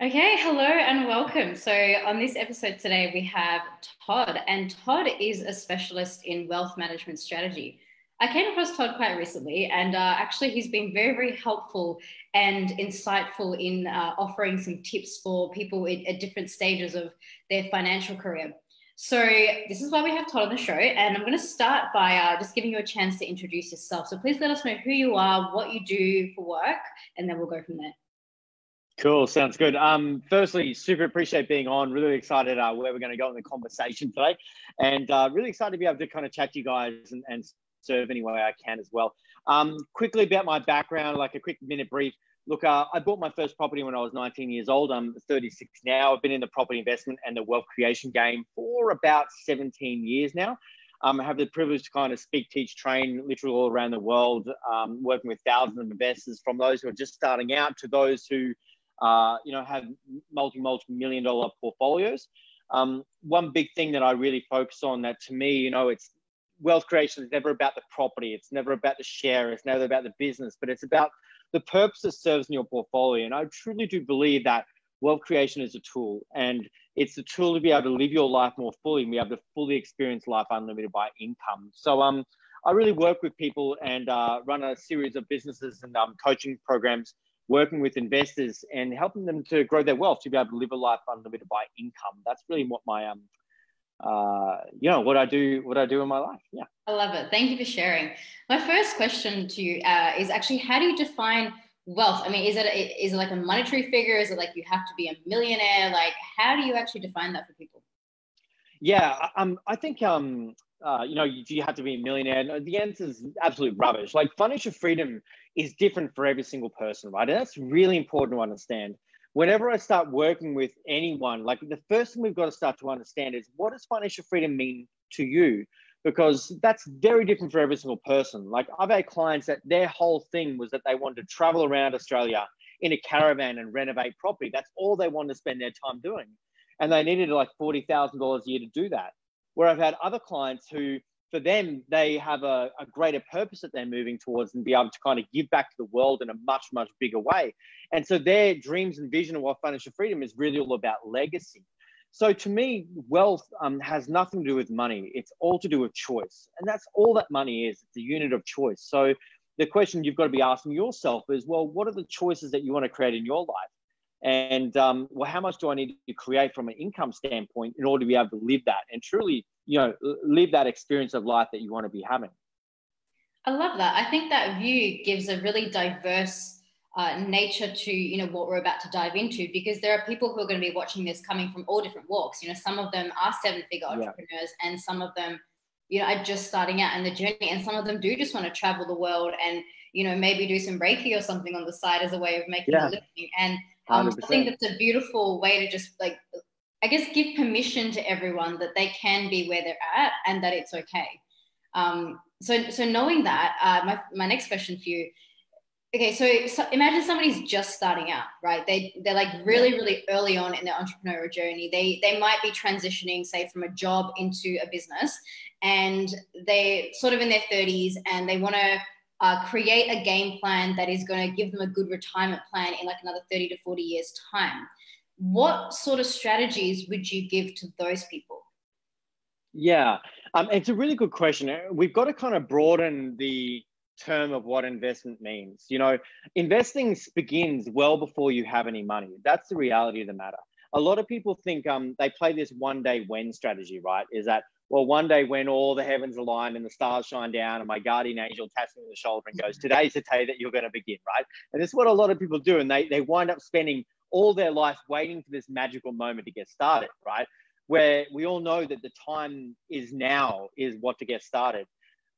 Okay, hello and welcome. So, on this episode today, we have Todd, and Todd is a specialist in wealth management strategy. I came across Todd quite recently, and actually, he's been very, very helpful and insightful in offering some tips for people at different stages of their financial career. So, this is why we have Todd on the show, and I'm going to start by just giving you a chance to introduce yourself. So, please let us know who you are, what you do for work, and then we'll go from there. Cool, sounds good. Firstly, super appreciate being on. Really excited where we're going to go in the conversation today, and really excited to be able to kind of chat to you guys and serve any way I can as well. Quickly about my background, like a quick minute brief. Look, I bought my first property when I was 19 years old. I'm 36 now. I've been in the property investment and the wealth creation game for about 17 years now. I have the privilege to kind of speak, teach, train literally all around the world, working with thousands of investors, from those who are just starting out to those who have multi-million dollar portfolios. One big thing that I really focus on that to me, it's wealth creation is never about the property. It's never about the share. It's never about the business, but it's about the purpose it serves in your portfolio. And I truly do believe that wealth creation is a tool, and it's a tool to be able to live your life more fully and be able to fully experience life unlimited by income. So I really work with people and run a series of businesses and coaching programs, working with investors and helping them to grow their wealth to be able to live a life unlimited by income. That's really what my what I do in my life. Yeah. I love it. Thank you for sharing. My first question to you is actually, how do you define wealth? I mean, is it like a monetary figure? Is it like you have to be a millionaire? Like, how do you actually define that for people? Yeah, I think do you have to be a millionaire? No, the answer is absolute rubbish. Like, financial freedom is different for every single person, right? And that's really important to understand. Whenever I start working with anyone, like, the first thing we've got to start to understand is, what does financial freedom mean to you? Because that's very different for every single person. Like, I've had clients that their whole thing was that they wanted to travel around Australia in a caravan and renovate property. That's all they wanted to spend their time doing. And they needed like $40,000 a year to do that. Where I've had other clients who, for them, they have a greater purpose that they're moving towards and be able to kind of give back to the world in a much, much bigger way. And so their dreams and vision of what financial freedom is really all about legacy. So to me, wealth has nothing to do with money. It's all to do with choice. And that's all that money is. It's a unit of choice. So the question you've got to be asking yourself is, well, what are the choices that you want to create in your life? And well, how much do I need to create from an income standpoint in order to be able to live that and truly, live that experience of life that you want to be having? I love that. I think that view gives a really diverse nature to what we're about to dive into, because there are people who are going to be watching this coming from all different walks. Some of them are seven-figure Yeah. entrepreneurs, and some of them are just starting out in the journey, and some of them do just want to travel the world and maybe do some Reiki or something on the side as a way of making a Yeah. living. And I think 100%. that's a beautiful way to just, like, I guess, give permission to everyone that they can be where they're at and that it's okay. So knowing that, my next question for you. Okay, so imagine somebody's just starting out, right? They're like really, Yeah. really early on in their entrepreneurial journey. They might be transitioning, say, from a job into a business, and they sort of in their 30s, and they want to create a game plan that is going to give them a good retirement plan in like another 30 to 40 years time. What sort of strategies would you give to those people? Yeah. It's a really good question. We've got to kind of broaden the term of what investment means. Investing begins well before you have any money. That's the reality of the matter. A lot of people think they play this one day when strategy, right? Is that, well, one day when all the heavens align and the stars shine down and my guardian angel taps me on the shoulder and goes, today's the day that you're going to begin, right? And this is what a lot of people do. And they wind up spending all their life waiting for this magical moment to get started, right? Where we all know that the time is now, is what to get started.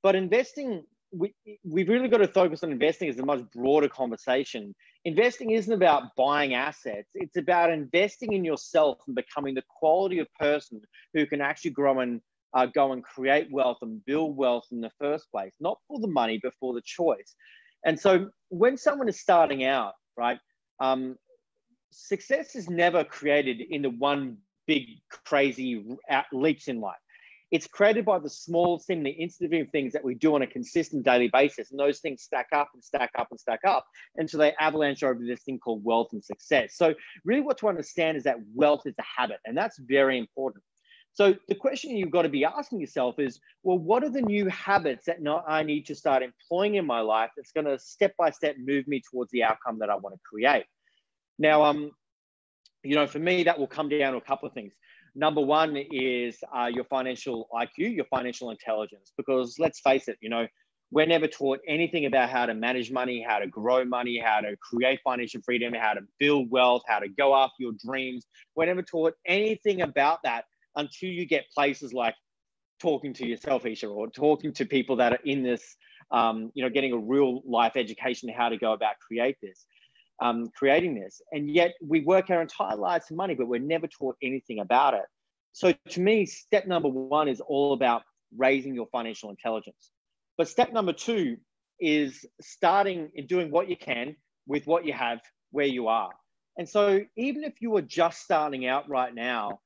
But investing, we've really got to focus on investing as a much broader conversation. Investing isn't about buying assets. It's about investing in yourself and becoming the quality of person who can actually grow and go and create wealth and build wealth in the first place, not for the money, but for the choice. And so when someone is starting out, right, success is never created in the one big crazy leaps in life. It's created by the small, seemingly insignificant things that we do on a consistent daily basis. And those things stack up and stack up and stack up until they avalanche over this thing called wealth and success. So really what to understand is that wealth is a habit, and that's very important. So the question you've got to be asking yourself is, well, what are the new habits that I need to start employing in my life that's going to step-by-step move me towards the outcome that I want to create? Now, for me, that will come down to a couple of things. Number one is your financial IQ, your financial intelligence, because let's face it, we're never taught anything about how to manage money, how to grow money, how to create financial freedom, how to build wealth, how to go after your dreams. We're never taught anything about that until you get places like talking to yourself, Eesha, or talking to people that are in this, getting a real life education, how to go about creating this. And yet we work our entire lives for money, but we're never taught anything about it. So to me, step number one is all about raising your financial intelligence. But step number two is starting and doing what you can with what you have, where you are. And so even if you are just starting out right now,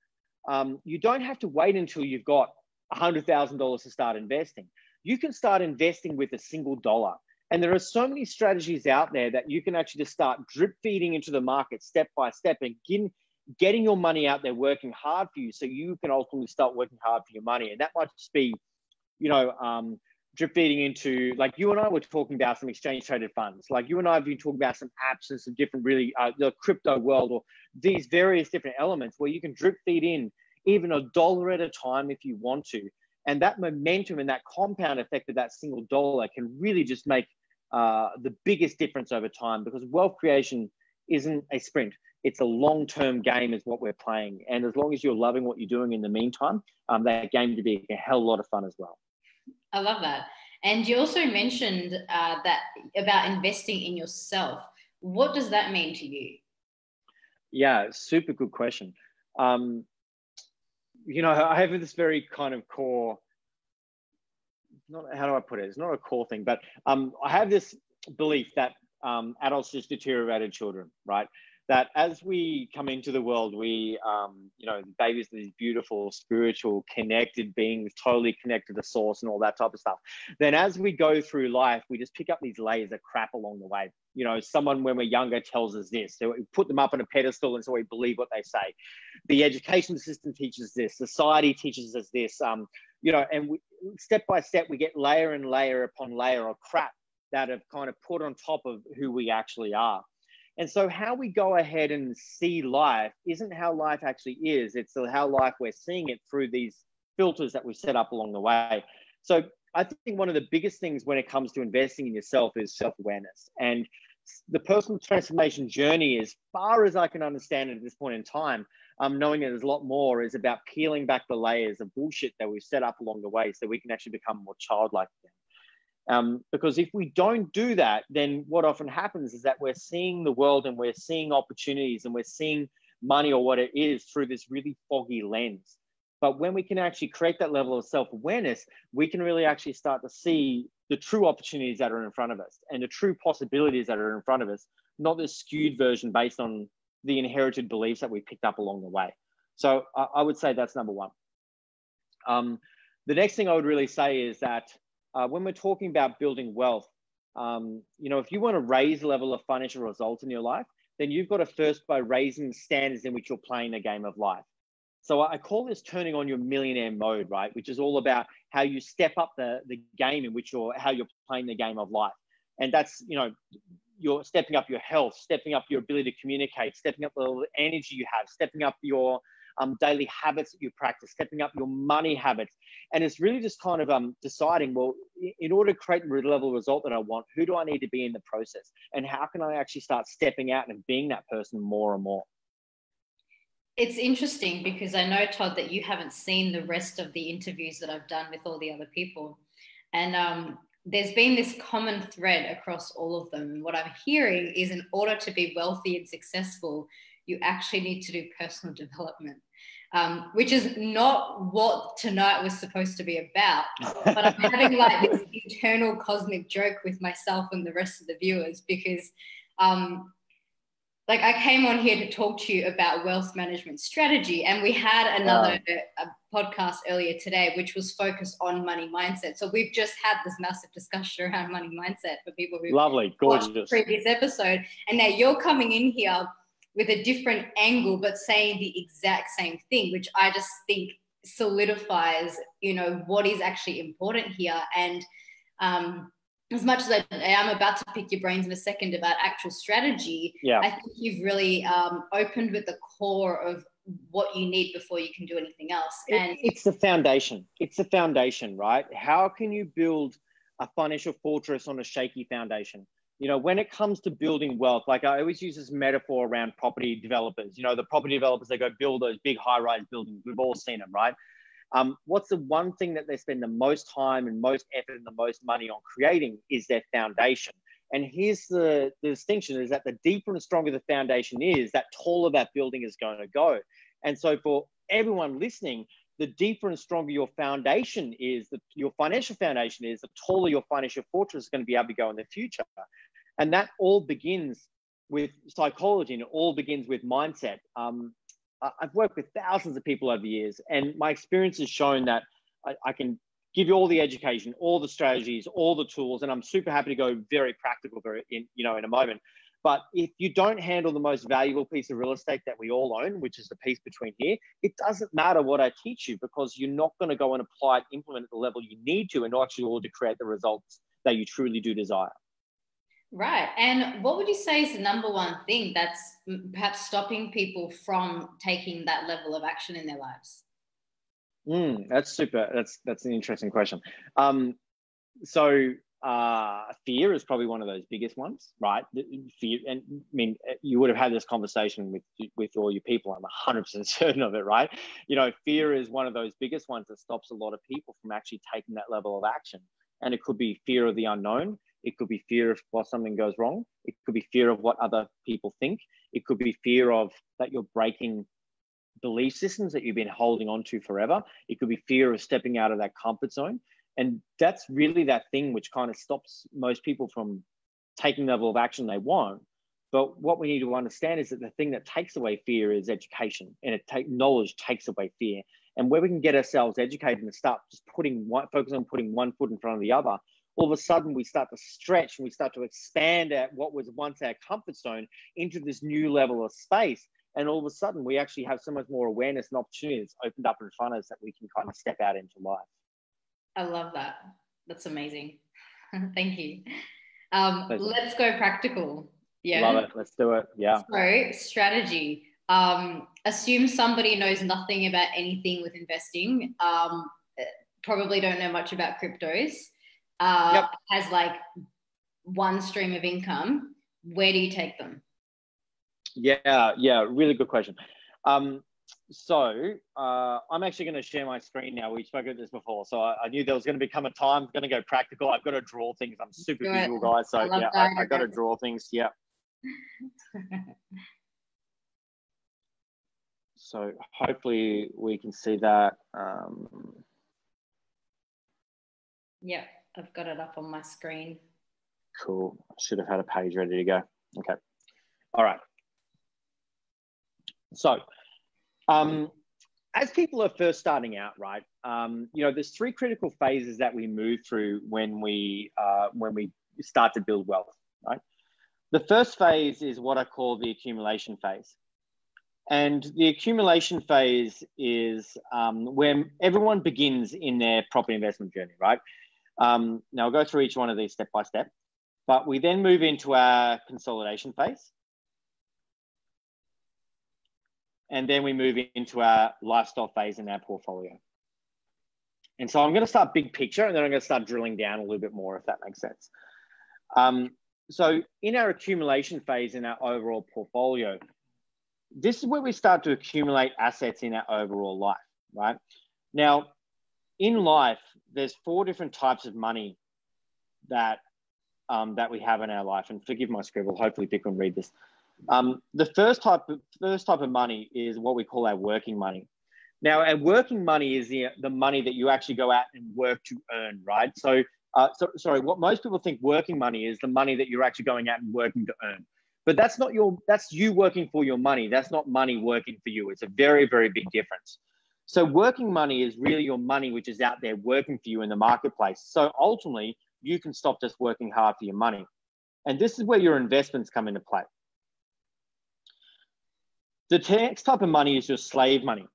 you don't have to wait until you've got $100,000 to start investing. You can start investing with a single dollar. And there are so many strategies out there that you can actually just start drip feeding into the market step by step and getting your money out there working hard for you so you can ultimately start working hard for your money. And that might just be, drip feeding into, like you and I were talking about some exchange traded funds. Like you and I have been talking about some apps and some different the crypto world, or these various different elements where you can drip feed in even $1 at a time if you want to. And that momentum and that compound effect of that single dollar can really just make the biggest difference over time, because wealth creation isn't a sprint. It's a long-term game is what we're playing. And as long as you're loving what you're doing in the meantime, that game can be a hell of a lot of fun as well. I love that. And you also mentioned that about investing in yourself. What does that mean to you? Yeah, super good question. I have this very kind of core, how do I put it? It's not a core thing, but I have this belief that adults just deteriorated children, right? That as we come into the world, we, babies are these beautiful, spiritual, connected beings, totally connected to source and all that type of stuff. Then as we go through life, we just pick up these layers of crap along the way. Someone when we're younger tells us this, so we put them up on a pedestal and so we believe what they say. The education system teaches this, society teaches us this, and step by step, we get layer and layer upon layer of crap that have kind of put on top of who we actually are. And so how we go ahead and see life isn't how life actually is. It's how life we're seeing it through these filters that we've set up along the way. So I think one of the biggest things when it comes to investing in yourself is self-awareness. And the personal transformation journey, as far as I can understand it at this point in time, knowing that there's a lot more, is about peeling back the layers of bullshit that we've set up along the way so we can actually become more childlike again. Because if we don't do that, then what often happens is that we're seeing the world and we're seeing opportunities and we're seeing money or what it is through this really foggy lens. But when we can actually create that level of self-awareness, we can really actually start to see the true opportunities that are in front of us and the true possibilities that are in front of us, not this skewed version based on the inherited beliefs that we picked up along the way. So I would say that's number one. The next thing I would really say is that when we're talking about building wealth, if you want to raise the level of financial results in your life, then you've got to first by raising the standards in which you're playing the game of life. So I call this turning on your millionaire mode, right? Which is all about how you step up the game in which how you're playing the game of life. And that's, you're stepping up your health, stepping up your ability to communicate, stepping up the energy you have, stepping up your daily habits that you practice, stepping up your money habits. And it's really just kind of deciding, well, in order to create the level of result that I want, who do I need to be in the process? And how can I actually start stepping out and being that person more and more? It's interesting because I know, Todd, that you haven't seen the rest of the interviews that I've done with all the other people. And there's been this common thread across all of them. And what I'm hearing is in order to be wealthy and successful, you actually need to do personal development, which is not what tonight was supposed to be about. But I'm having like this internal cosmic joke with myself and the rest of the viewers because like I came on here to talk to you about wealth management strategy, and we had another podcast earlier today, which was focused on money mindset. So we've just had this massive discussion around money mindset for people who lovely, watched the gorgeous. previous episode, and now you're coming in here with a different angle, but saying the exact same thing, which I just think solidifies, you know, what is actually important here. And as much as I am about to pick your brains in a second about actual strategy, I think you've really opened with the core of what you need before you can do anything else. And it's the foundation. It's the foundation, right? How can you build a financial fortress on a shaky foundation? You know, when it comes to building wealth, like I always use this metaphor around property developers. You know, the property developers, they go build those big high-rise buildings. We've all seen them, right? What's the one thing that they spend the most time and most effort and the most money on creating is their foundation. And here's the distinction is that the deeper and stronger the foundation is, that taller that building is going to go. And so for everyone listening, the deeper and stronger your foundation is, your financial foundation is, the taller your financial fortress is going to be able to go in the future. And that all begins with psychology, and it all begins with mindset. I've worked with thousands of people over the years, and my experience has shown that I can give you all the education, all the strategies, all the tools, and I'm super happy to go very practical in a moment. But if you don't handle the most valuable piece of real estate that we all own, which is the piece between here, it doesn't matter what I teach you, because you're not going to go and apply it, implement at the level you need to in order to create the results that you truly do desire. Right. And what would you say is the number one thing that's perhaps stopping people from taking that level of action in their lives? That's super. That's an interesting question. Fear is probably one of those biggest ones, right? Fear, and I mean, you would have had this conversation with all your people. I'm 100% certain of it, right? You know, fear is one of those biggest ones that stops a lot of people from actually taking that level of action. And it could be fear of the unknown. It could be fear of what something goes wrong. It could be fear of what other people think. It could be fear of that you're breaking belief systems that you've been holding on to forever. It could be fear of stepping out of that comfort zone. And that's really that thing which kind of stops most people from taking the level of action they want. But what we need to understand is that the thing that takes away fear is education, and knowledge takes away fear. And where we can get ourselves educated and start just focus on putting one foot in front of the other, all of a sudden we start to stretch and we start to expand at what was once our comfort zone into this new level of space. And all of a sudden we actually have so much more awareness and opportunities opened up in front of us that we can kind of step out into life. I love that. That's amazing. Thank you. Let's go practical. Yeah. Love it. Let's do it. Yeah. So strategy. Assume somebody knows nothing about anything with investing. Probably don't know much about cryptos. Has like one stream of income. Where do you take them? Yeah, really good question. So I'm actually going to share my screen now. We spoke about this before, so I knew there was going to become a time. I'm going to go practical. I've got to draw things. I'm super visual guy, so I got to draw things. Yeah. So hopefully we can see that. Yeah, I've got it up on my screen. Cool. I should have had a page ready to go. Okay. All right. So, as people are first starting out, right? There's three critical phases that we move through when we start to build wealth, right? The first phase is what I call the accumulation phase. And the accumulation phase is when everyone begins in their property investment journey, right? Now I'll go through each one of these step by step, but we then move into our consolidation phase. And then we move into our lifestyle phase in our portfolio. And so I'm going to start big picture, and then I'm going to start drilling down a little bit more, if that makes sense. So in our accumulation phase in our overall portfolio, this is where we start to accumulate assets in our overall life, right? Now, in life, there's 4 different types of money that we have in our life. And forgive my scribble, hopefully people can read this. The first type of money is what we call our working money. Now, our working money is the money that you actually go out and work to earn, right? So, sorry, what most people think working money is the money that you're actually going out and working to earn. But that's you working for your money. That's not money working for you. It's a very, very big difference. So working money is really your money, which is out there working for you in the marketplace. So ultimately, you can stop just working hard for your money. And this is where your investments come into play. The next type of money is your slave money.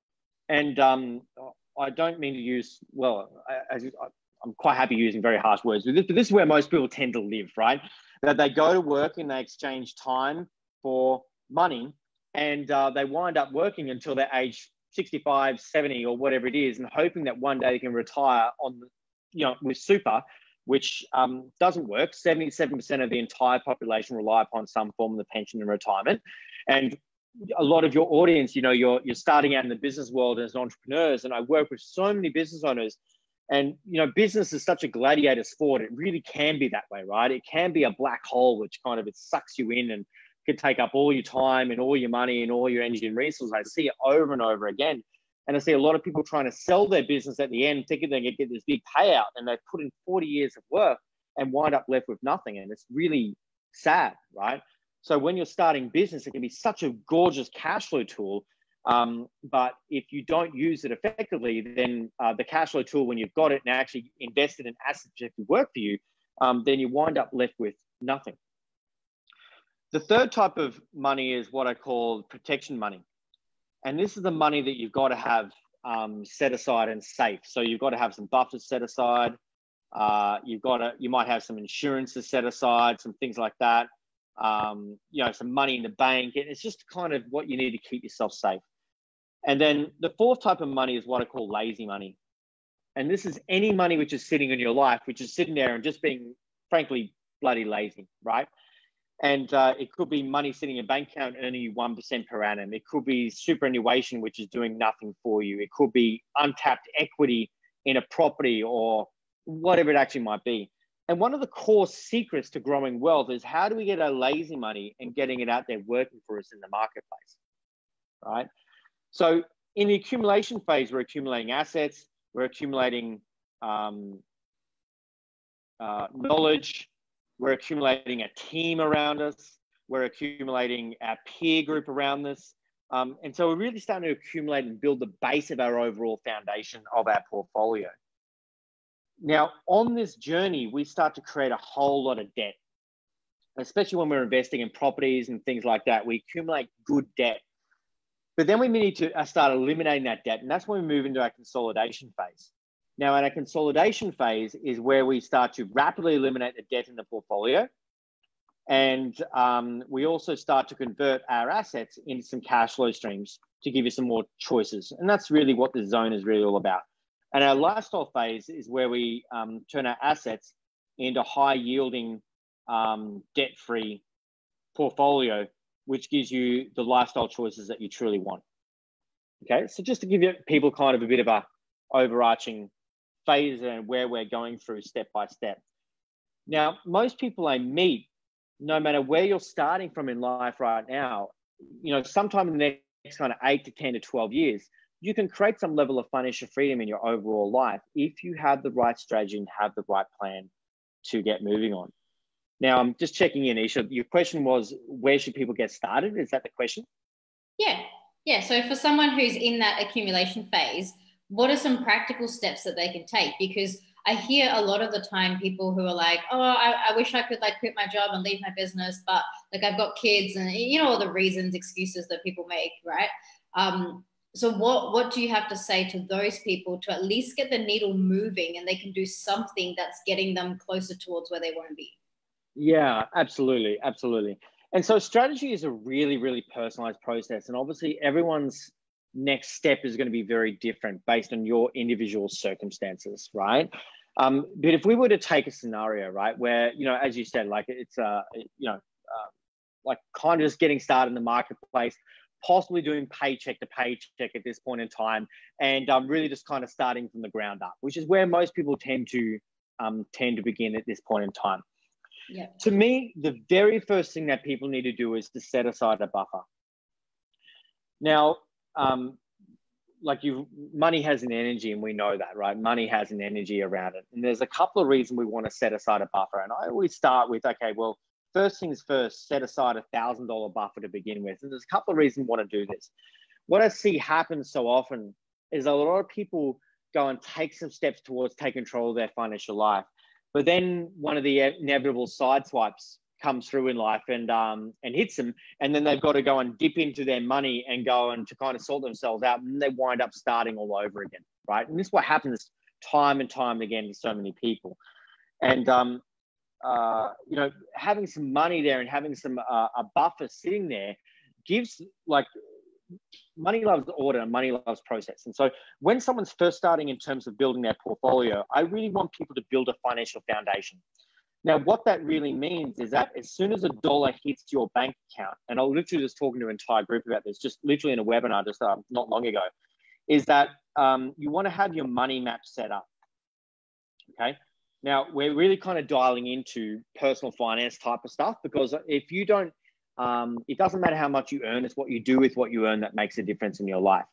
And I don't mean to use, I'm quite happy using very harsh words with this, but this is where most people tend to live, right? That they go to work and they exchange time for money, and they wind up working until they're age 65, 70, or whatever it is, and hoping that one day they can retire on, with super, which doesn't work. 77% of the entire population rely upon some form of the pension and retirement. And a lot of your audience, you're starting out in the business world as entrepreneurs, and I work with so many business owners. And, business is such a gladiator sport. It really can be that way, right? It can be a black hole, which kind of, it sucks you in and could take up all your time and all your money and all your energy and resources. I see it over and over again. And I see a lot of people trying to sell their business at the end, thinking they get this big payout, and they put in 40 years of work and wind up left with nothing. And it's really sad, right? So when you're starting business, it can be such a gorgeous cash flow tool. But if you don't use it effectively, then the cash flow tool, when you've got it and actually invested in assets that work for you, then you wind up left with nothing. The third type of money is what I call protection money. And this is the money that you've got to have set aside and safe. So you've got to have some buffers set aside. You might have some insurances set aside, some things like that. Some money in the bank. And it's just kind of what you need to keep yourself safe. And then the fourth type of money is what I call lazy money. And this is any money which is sitting in your life, which is sitting there and just being, frankly, bloody lazy, right? And it could be money sitting in a bank account earning you 1% per annum. It could be superannuation, which is doing nothing for you. It could be untapped equity in a property or whatever it actually might be. And one of the core secrets to growing wealth is how do we get our lazy money and getting it out there working for us in the marketplace, right? So in the accumulation phase, we're accumulating assets, we're accumulating knowledge, we're accumulating a team around us, we're accumulating our peer group around us. And so we're really starting to accumulate and build the base of our overall foundation of our portfolio. Now, on this journey, we start to create a whole lot of debt, especially when we're investing in properties and things like that. We accumulate good debt. But then we need to start eliminating that debt. And that's when we move into our consolidation phase. Now, in our consolidation phase is where we start to rapidly eliminate the debt in the portfolio. And we also start to convert our assets into some cash flow streams to give you some more choices. And that's really what the zone is really all about. And our lifestyle phase is where we turn our assets into high yielding, debt-free portfolio, which gives you the lifestyle choices that you truly want. Okay, so just to give you people kind of a bit of a overarching phase and where we're going through step by step. Now, most people I meet, no matter where you're starting from in life right now, sometime in the next kind of 8 to 10 to 12 years, you can create some level of financial freedom in your overall life if you have the right strategy and have the right plan to get moving on. Now, I'm just checking in, Eesha. Your question was, where should people get started? Is that the question? Yeah. So for someone who's in that accumulation phase, what are some practical steps that they can take? Because I hear a lot of the time people who are like, oh, I wish I could quit my job and leave my business, but I've got kids and all the reasons, excuses that people make, right? So what do you have to say to those people to at least get the needle moving and they can do something that's getting them closer towards where they want to be? Yeah, absolutely. And so strategy is a really, really personalized process. And obviously everyone's next step is going to be very different based on your individual circumstances, right? But if we were to take a scenario, right, where, as you said, it's, kind of just getting started in the marketplace, possibly doing paycheck to paycheck at this point in time, and really just kind of starting from the ground up, which is where most people tend to begin at this point in time. Yeah. To me, the very first thing that people need to do is to set aside a buffer. Now, money has an energy, and we know that, right? Money has an energy around it. And there's a couple of reasons we want to set aside a buffer. And I always start with, okay, well, first things first, set aside $1,000 buffer to begin with. And there's a couple of reasons I want to do this. What I see happen so often is a lot of people go and take some steps towards taking control of their financial life. But then one of the inevitable side swipes comes through in life and hits them. And then they've got to go and dip into their money and go and to kind of sort themselves out. And they wind up starting all over again, right? And this is what happens time and time again to so many people. And, you know, having some money there and having some a buffer sitting there gives, like, money loves order and money loves process. And so when someone's first starting in terms of building their portfolio, I really want people to build a financial foundation. Now, what that really means is that as soon as a dollar hits your bank account, and I was literally just talking to an entire group about this, just literally in a webinar just not long ago, is that you want to have your money map set up, okay? Now, we're really kind of dialing into personal finance type of stuff, because if you don't, it doesn't matter how much you earn, it's what you do with what you earn that makes a difference in your life.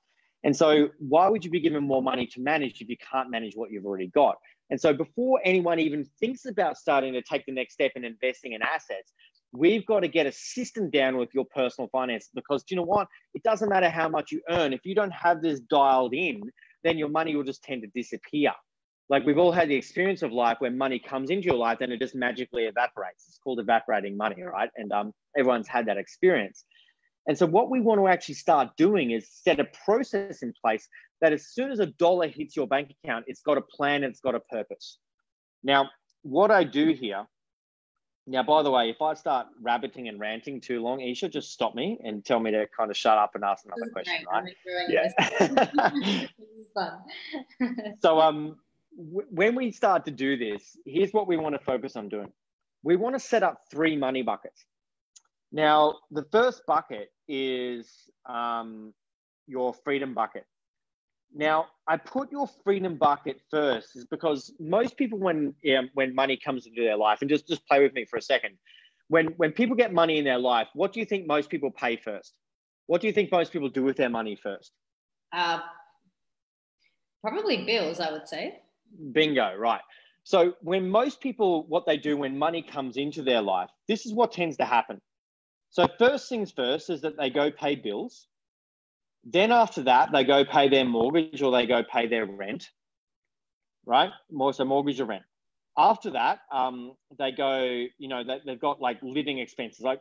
And so why would you be given more money to manage if you can't manage what you've already got? And so before anyone even thinks about starting to take the next step in investing in assets, we've got to get a system down with your personal finance, because do you know what? It doesn't matter how much you earn. If you don't have this dialed in, then your money will just tend to disappear. Like, we've all had the experience of life where money comes into your life and it just magically evaporates. It's called evaporating money, right? And everyone's had that experience. And so what we want to actually start doing is set a process in place that as soon as a dollar hits your bank account, it's got a plan and it's got a purpose. Now, what I do here, now, by the way, if I start rabbiting and ranting too long, Eesha, just stop me and tell me to kind of shut up and ask another question, right? Yeah. So when we start to do this, here's what we want to focus on doing. We want to set up 3 money buckets. Now, the first bucket is your freedom bucket. Now, I put your freedom bucket first is because most people, when money comes into their life, and just play with me for a second, when people get money in their life, what do you think most people pay first? What do you think most people do with their money first? Probably bills, I would say. Bingo, right. So when most people, what they do when money comes into their life, this is what tends to happen. So first things first is that they go pay bills. Then after that, they go pay their mortgage or they go pay their rent, right? So mortgage or rent. After that, they go, you know, they've got like living expenses, like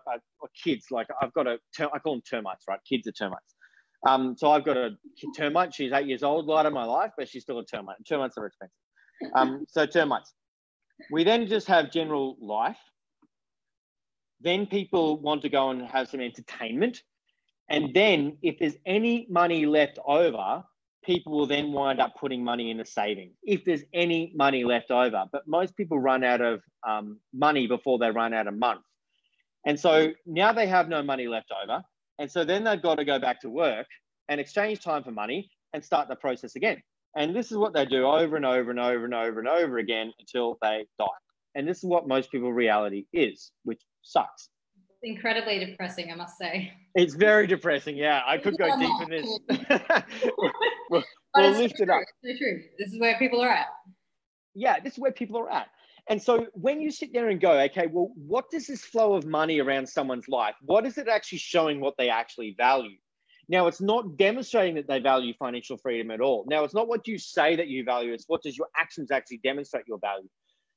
kids. Like I call them termites, right? Kids are termites. So I've got a termite. She's 8 years old, light of my life, but she's still a termite. Termites are expensive. So termites. We then just have general life. Then people want to go and have some entertainment. And then if there's any money left over, people will then wind up putting money into savings, if there's any money left over. But most people run out of money before they run out of month. And so now they have no money left over. And so then they've got to go back to work and exchange time for money and start the process again. And this is what they do over and over and over and over and over again until they die. And this is what most people's reality is, which sucks. Incredibly depressing, I must say. It's very depressing. Yeah, I could go deep in this. we'll lift it up. It's so true. This is where people are at. Yeah, this is where people are at. And so when you sit there and go, okay, well, what does this flow of money around someone's life? What is it actually showing what they actually value? Now, it's not demonstrating that they value financial freedom at all. Now, it's not what you say that you value. It's what does your actions actually demonstrate your value.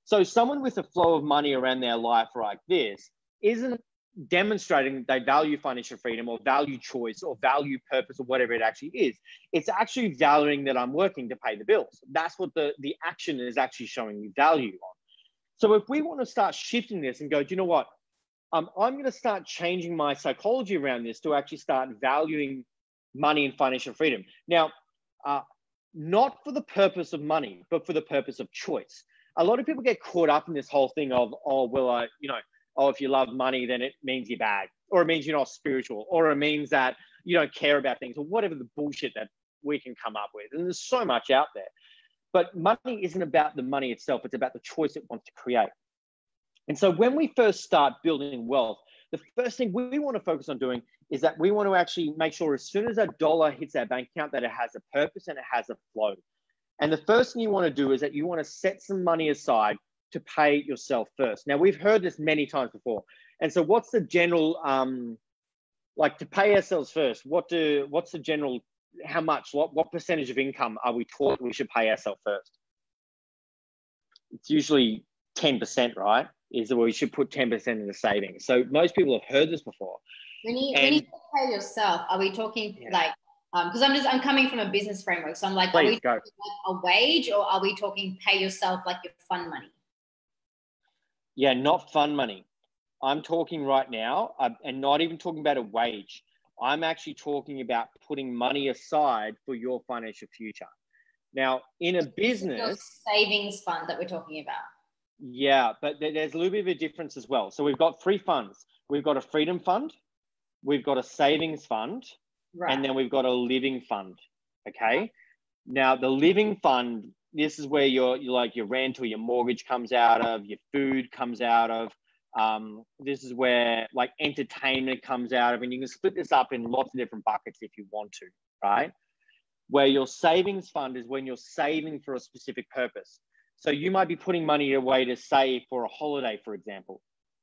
So someone with a flow of money around their life like this isn't demonstrating that they value financial freedom or value choice or value purpose or whatever it actually is. It's actually valuing that I'm working to pay the bills. That's what the action is actually showing you value on. So if we want to start shifting this and go, do you know what? I'm going to start changing my psychology around this to actually start valuing money and financial freedom. Now, not for the purpose of money, but for the purpose of choice. A lot of people get caught up in this whole thing of, if you love money, then it means you're bad, or it means you're not spiritual, or it means that you don't care about things, or whatever the bullshit that we can come up with. And there's so much out there. But money isn't about the money itself. It's about the choice it wants to create. And so when we first start building wealth, the first thing we want to focus on doing is that we want to actually make sure as soon as a dollar hits our bank account that it has a purpose and it has a flow. And the first thing you want to do is that you want to set some money aside to pay yourself first. Now, we've heard this many times before. And so what's the general, like to pay ourselves first, what's the general, how much, what percentage of income are we taught we should pay ourselves first? It's usually 10%, right? Is that we should put 10% in the savings. So most people have heard this before. When you pay yourself, are we talking like, because I'm coming from a business framework, so I'm like, are we talking like a wage, or are we talking pay yourself like your fund money? Yeah, not fund money. I'm talking right now, and not even talking about a wage. I'm actually talking about putting money aside for your financial future. Now, in a business, savings fund that we're talking about. Yeah, but there's a little bit of a difference as well. So we've got three funds. We've got a freedom fund, we've got a savings fund, right, and then we've got a living fund. Okay. Now the living fund, this is where your rent or your mortgage comes out of, your food comes out of. This is where like entertainment comes out of, and you can split this up in lots of different buckets if you want to, right? Where your savings fund is when you're saving for a specific purpose. So you might be putting money away to save for a holiday, for example,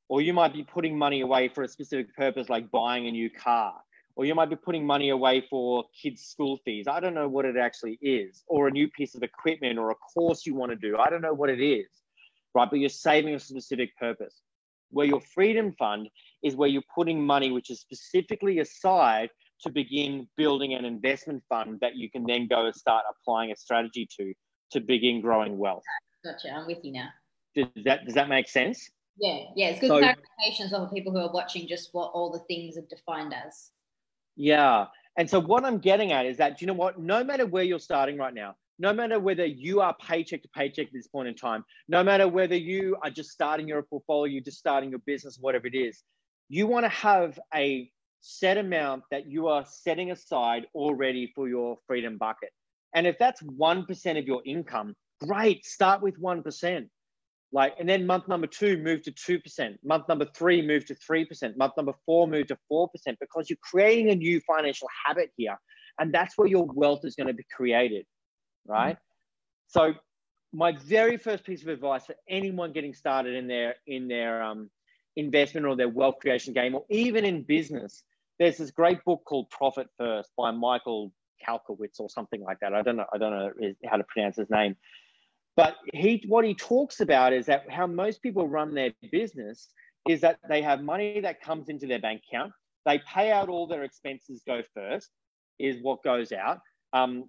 or you might be putting money away for a specific purpose like buying a new car, or you might be putting money away for kids' school fees. I don't know what it actually is, or a new piece of equipment or a course you want to do. I don't know what it is, right? But you're saving a specific purpose. Where your freedom fund is where you're putting money which is specifically aside to begin building an investment fund that you can then go and start applying a strategy to begin growing wealth. Gotcha, I'm with you now. Does that make sense? Yeah, it's good clarifications for people who are watching just what all the things are defined as. Yeah, and so what I'm getting at is that, you know what, no matter where you're starting right now, no matter whether you are paycheck to paycheck at this point in time, no matter whether you are just starting your portfolio, just starting your business, whatever it is, you want to have a set amount that you are setting aside already for your freedom bucket. And if that's 1% of your income, great, start with 1%. And then month number 2, move to 2%. Month number 3, move to 3%. Month number 4, move to 4%, because you're creating a new financial habit here. And that's where your wealth is going to be created, right? Mm-hmm. So my very first piece of advice for anyone getting started in their investment or their wealth creation game, or even in business, there's this great book called Profit First by Michael Kalkowitz or something like that. I don't know how to pronounce his name. But what he talks about is that how most people run their business is that they have money that comes into their bank account. They pay out all their expenses go first, is what goes out.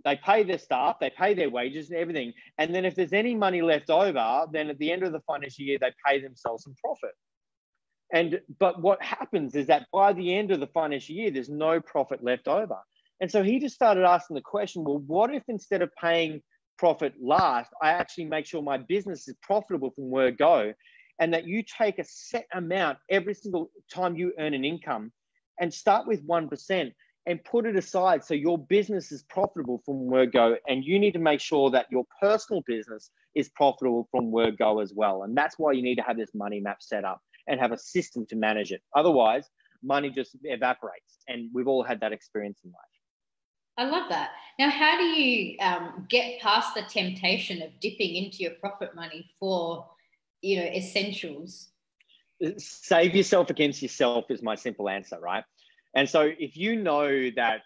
They pay their staff, they pay their wages and everything. And then if there's any money left over, then at the end of the financial year, they pay themselves some profit. But what happens is that by the end of the financial year, there's no profit left over. And so he just started asking the question, well, what if instead of paying profit last, I actually make sure my business is profitable from word go, and that you take a set amount every single time you earn an income and start with 1% and put it aside so your business is profitable from word go. And you need to make sure that your personal business is profitable from word go as well. And that's why you need to have this money map set up and have a system to manage it. Otherwise, money just evaporates. And we've all had that experience in life. I love that. Now, how do you get past the temptation of dipping into your profit money for, essentials? Save yourself against yourself is my simple answer, right? And so if you know that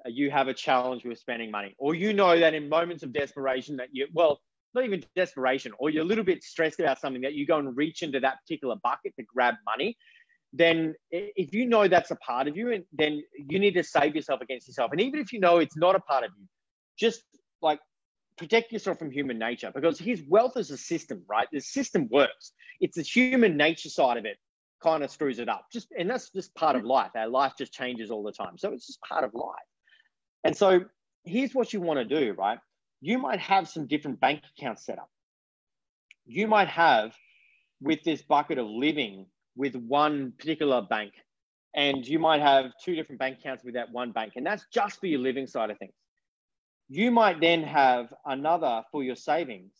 you have a challenge with spending money, or you know that in moments of desperation that not even desperation, or you're a little bit stressed about something, that you go and reach into that particular bucket to grab money, then if you know that's a part of you, then you need to save yourself against yourself. And even if you know it's not a part of you, just protect yourself from human nature, because his wealth is a system, right? The system works. It's the human nature side of it kind of screws it up. And that's just part of life. Our life just changes all the time. So it's just part of life. And so here's what you want to do, right? You might have some different bank accounts set up. You might have, with this bucket of living, with one particular bank, and you might have 2 different bank accounts with that one bank, and that's just for your living side of things. You might then have another for your savings,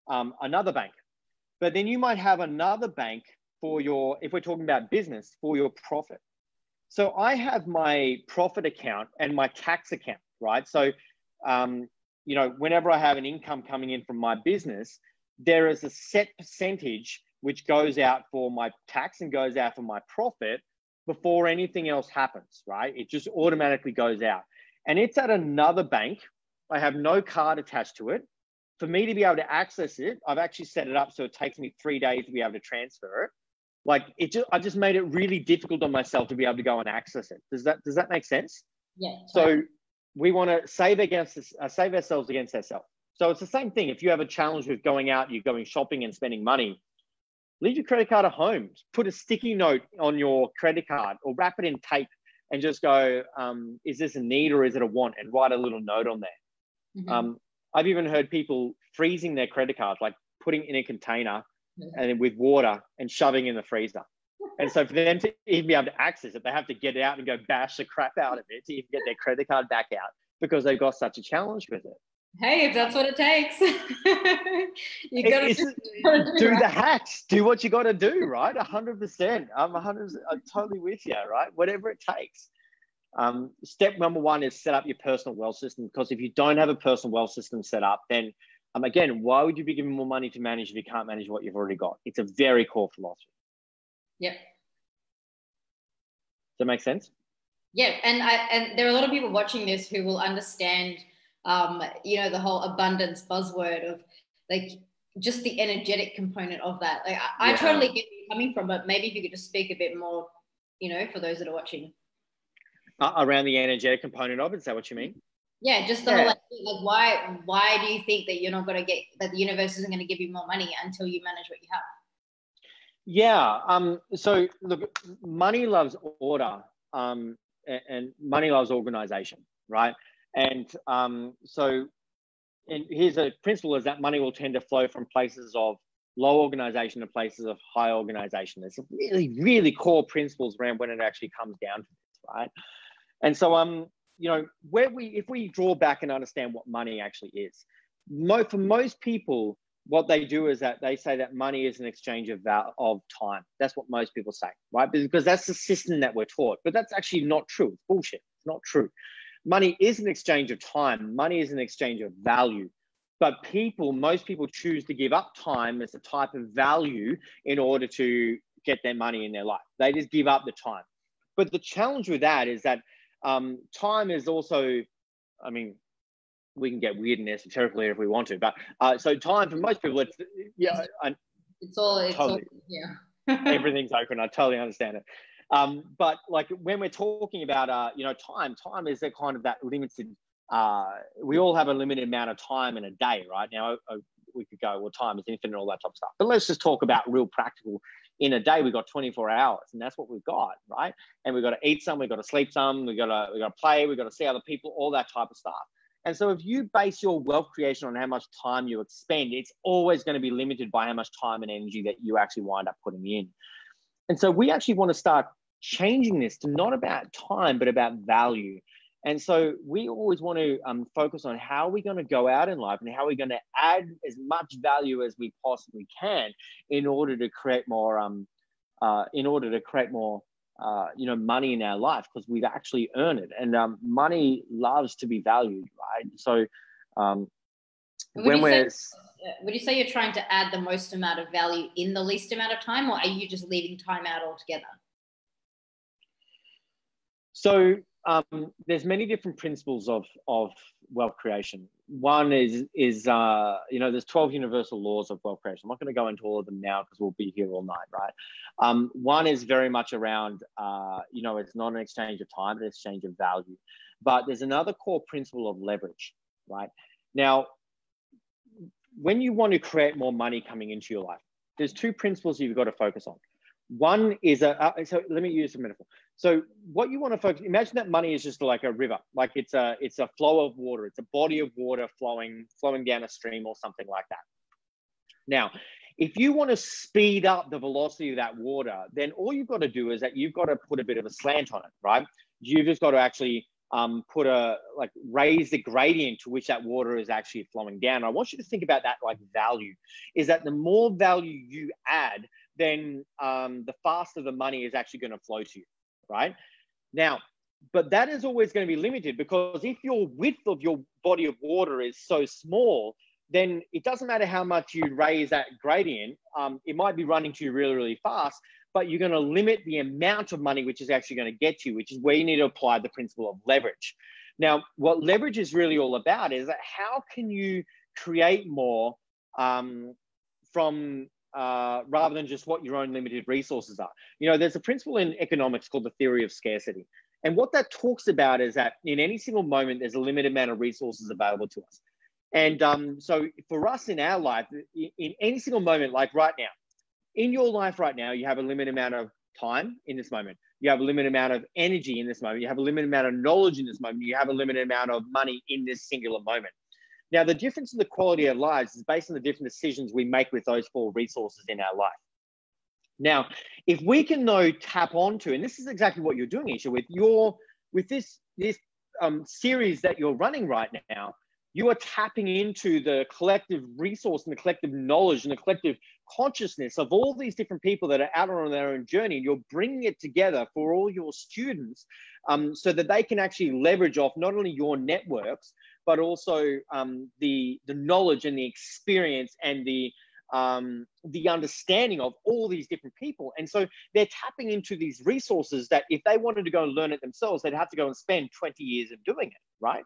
another bank, but then you might have another bank for your, if we're talking about business, for your profit. So I have my profit account and my tax account, right? So, whenever I have an income coming in from my business, there is a set percentage which goes out for my tax and goes out for my profit before anything else happens, right? It just automatically goes out. And it's at another bank. I have no card attached to it. For me to be able to access it, I've actually set it up so it takes me 3 days to be able to transfer it. Like I just made it really difficult on myself to be able to go and access it. Does that make sense? Yeah. So we want to save ourselves against ourselves. So it's the same thing. If you have a challenge with going out, you're going shopping and spending money, leave your credit card at home. Put a sticky note on your credit card or wrap it in tape and just go, is this a need or is it a want? And write a little note on there. Mm-hmm. I've even heard people freezing their credit cards, like putting in a container and with water and shoving in the freezer. And so for them to even be able to access it, they have to get it out and go bash the crap out of it to even get their credit card back out because they've got such a challenge with it. Hey, if that's what it takes, you gotta do the hacks. Do what you got to do, right? 100%. I'm totally with you, right? Whatever it takes. Step number one is set up your personal wealth system, because if you don't have a personal wealth system set up, then again, why would you be giving more money to manage if you can't manage what you've already got? It's a very core philosophy. Yep. Does that make sense? Yeah, and there are a lot of people watching this who will understand, the whole abundance buzzword of like just the energetic component of that. Like I totally get where you're coming from, but maybe if you could just speak a bit more, for those that are watching. Around the energetic component of it, is that what you mean? Yeah, just the whole like why do you think that you're not going to that the universe isn't going to give you more money until you manage what you have? Yeah. So look, money loves order, and money loves organization, right? And and here's a principle: is that money will tend to flow from places of low organization to places of high organization. There's some really, really core principles around when it actually comes down to this, right? And so, if we draw back and understand what money actually is, for most people, what they do is that they say that money is an exchange of time. That's what most people say, right? Because that's the system that we're taught. But that's actually not true. It's bullshit. It's not true. Money is an exchange of time. Money is an exchange of value. But most people choose to give up time as a type of value in order to get their money in their life. They just give up the time. But the challenge with that is that time is also, we can get weird and esoteric if we want to, but so time for most people, it's all everything's open. I totally understand it. But like when we're talking about, time is that kind of that limited, we all have a limited amount of time in a day, right? Now, we could go, well, time is infinite, all that type of stuff. But let's just talk about real practical. In a day, we've got 24 hours, and that's what we've got, right? And we've got to eat some, we've got to sleep some, we've got to play, we've got to see other people, all that type of stuff. And so if you base your wealth creation on how much time you expend, it's always going to be limited by how much time and energy that you actually wind up putting in. And so we actually want to start changing this to not about time, but about value. And so we always want to focus on how we're going to go out in life and how we're going to add as much value as we possibly can in order to create more, money in our life, because we've actually earned it. And money loves to be valued, right? So would you say you're trying to add the most amount of value in the least amount of time, or are you just leaving time out altogether? So there's many different principles of wealth creation. One is there's 12 universal laws of wealth creation. I'm not going to go into all of them now because we'll be here all night, right? One is very much around, it's not an exchange of time, but an exchange of value. But there's another core principle of leverage, right? Now, when you want to create more money coming into your life, there's two principles you've got to focus on. One is so let me use a metaphor. So what you want to focus, imagine that money is just like a river, like it's a flow of water. It's a body of water flowing down a stream or something like that. Now, if you want to speed up the velocity of that water, then all you've got to do is that you've got to put a bit of a slant on it, right? You've just got to actually raise the gradient to which that water is actually flowing down. I want you to think about that like value, is that the more value you add, then the faster the money is actually going to flow to you, right? Now, but that is always going to be limited, because if your width of your body of water is so small, then it doesn't matter how much you raise that gradient. It might be running to you really, really fast, but you're going to limit the amount of money which is actually going to get you, which is where you need to apply the principle of leverage. Now, what leverage is really all about is that how can you create more from rather than just what your own limited resources are. You know, there's a principle in economics called the theory of scarcity. And what that talks about is that in any single moment, there's a limited amount of resources available to us. And so for us in our life, in any single moment, like right now, in your life right now, you have a limited amount of time in this moment. You have a limited amount of energy in this moment. You have a limited amount of knowledge in this moment. You have a limited amount of money in this singular moment. Now, the difference in the quality of lives is based on the different decisions we make with those 4 resources in our life. Now, if we can though tap onto, and this is exactly what you're doing, Eesha, with this series that you're running right now, you are tapping into the collective resource and the collective knowledge and the collective consciousness of all these different people that are out on their own journey. And you're bringing it together for all your students so that they can actually leverage off not only your networks, but also the knowledge and the experience and the understanding of all these different people. And so they're tapping into these resources that if they wanted to go and learn it themselves, they'd have to go and spend 20 years of doing it, right?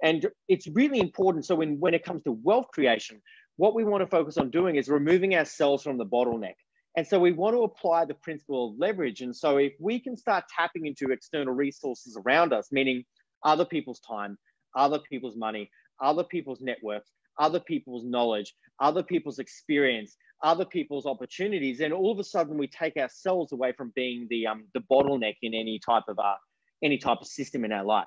And it's really important. So when it comes to wealth creation, what we want to focus on doing is removing ourselves from the bottleneck. And so we want to apply the principle of leverage. And so if we can start tapping into external resources around us, meaning other people's time, other people's money, other people's networks, other people's knowledge, other people's experience, other people's opportunities, then all of a sudden we take ourselves away from being the bottleneck in any type of system in our life.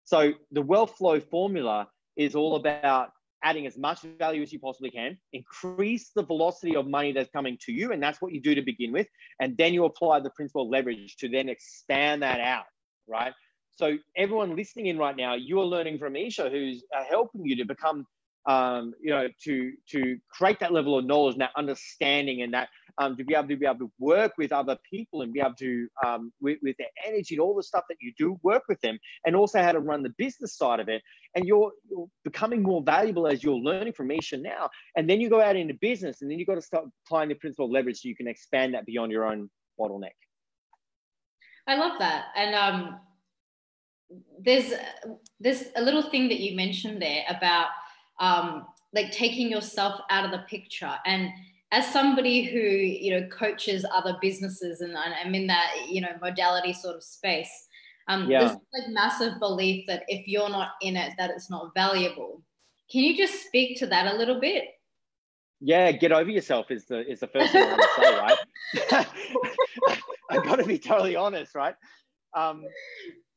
So the wealth flow formula is all about adding as much value as you possibly can, increase the velocity of money that's coming to you, and that's what you do to begin with. And then you apply the principle of leverage to then expand that out, right? So everyone listening in right now, you are learning from Eesha, who's helping you to become, to create that level of knowledge and that understanding, and that to be able to work with other people and be able to, with their energy and all the stuff that you do, work with them, and also how to run the business side of it. And you're becoming more valuable as you're learning from Eesha now. And then you go out into business, and then you've got to start applying the principle of leverage so you can expand that beyond your own bottleneck. I love that. And there's a little thing that you mentioned there about like taking yourself out of the picture. And as somebody who, coaches other businesses, and I'm in that, modality sort of space, there's like massive belief that if you're not in it, that it's not valuable. Can you just speak to that a little bit? Yeah, get over yourself is the first thing I want to say, right? I've got to be totally honest, right?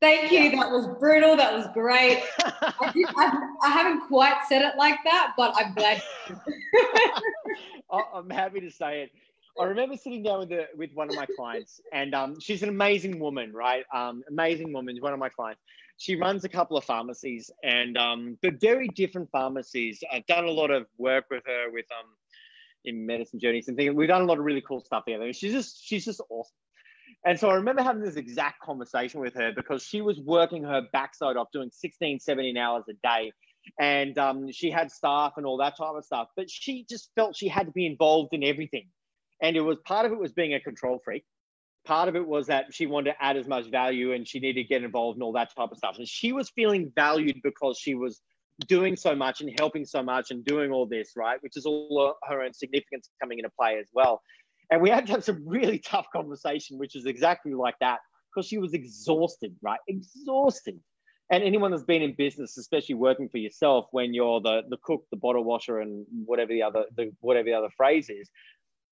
Thank you. That was brutal. That was great. I haven't quite said it like that, but I'm glad. I'm happy to say it. I remember sitting down with one of my clients, and she's an amazing woman, right? Amazing woman, one of my clients. She runs a couple of pharmacies, and but very different pharmacies. I've done a lot of work with her with in medicine journeys and things. We've done a lot of really cool stuff together. She's just awesome. And so I remember having this exact conversation with her because she was working her backside off, doing 16, 17 hours a day. And she had staff and all that type of stuff, but she just felt she had to be involved in everything. And part of it was being a control freak. Part of it was that she wanted to add as much value and she needed to get involved in all that type of stuff. And she was feeling valued because she was doing so much and helping so much and doing all this, right? Which is all her own significance coming into play as well. And we had to have some really tough conversation, which is exactly like that, because she was exhausted, right? Exhausted. And anyone that's been in business, especially working for yourself, when you're the cook, the bottle washer, and whatever the other phrase is,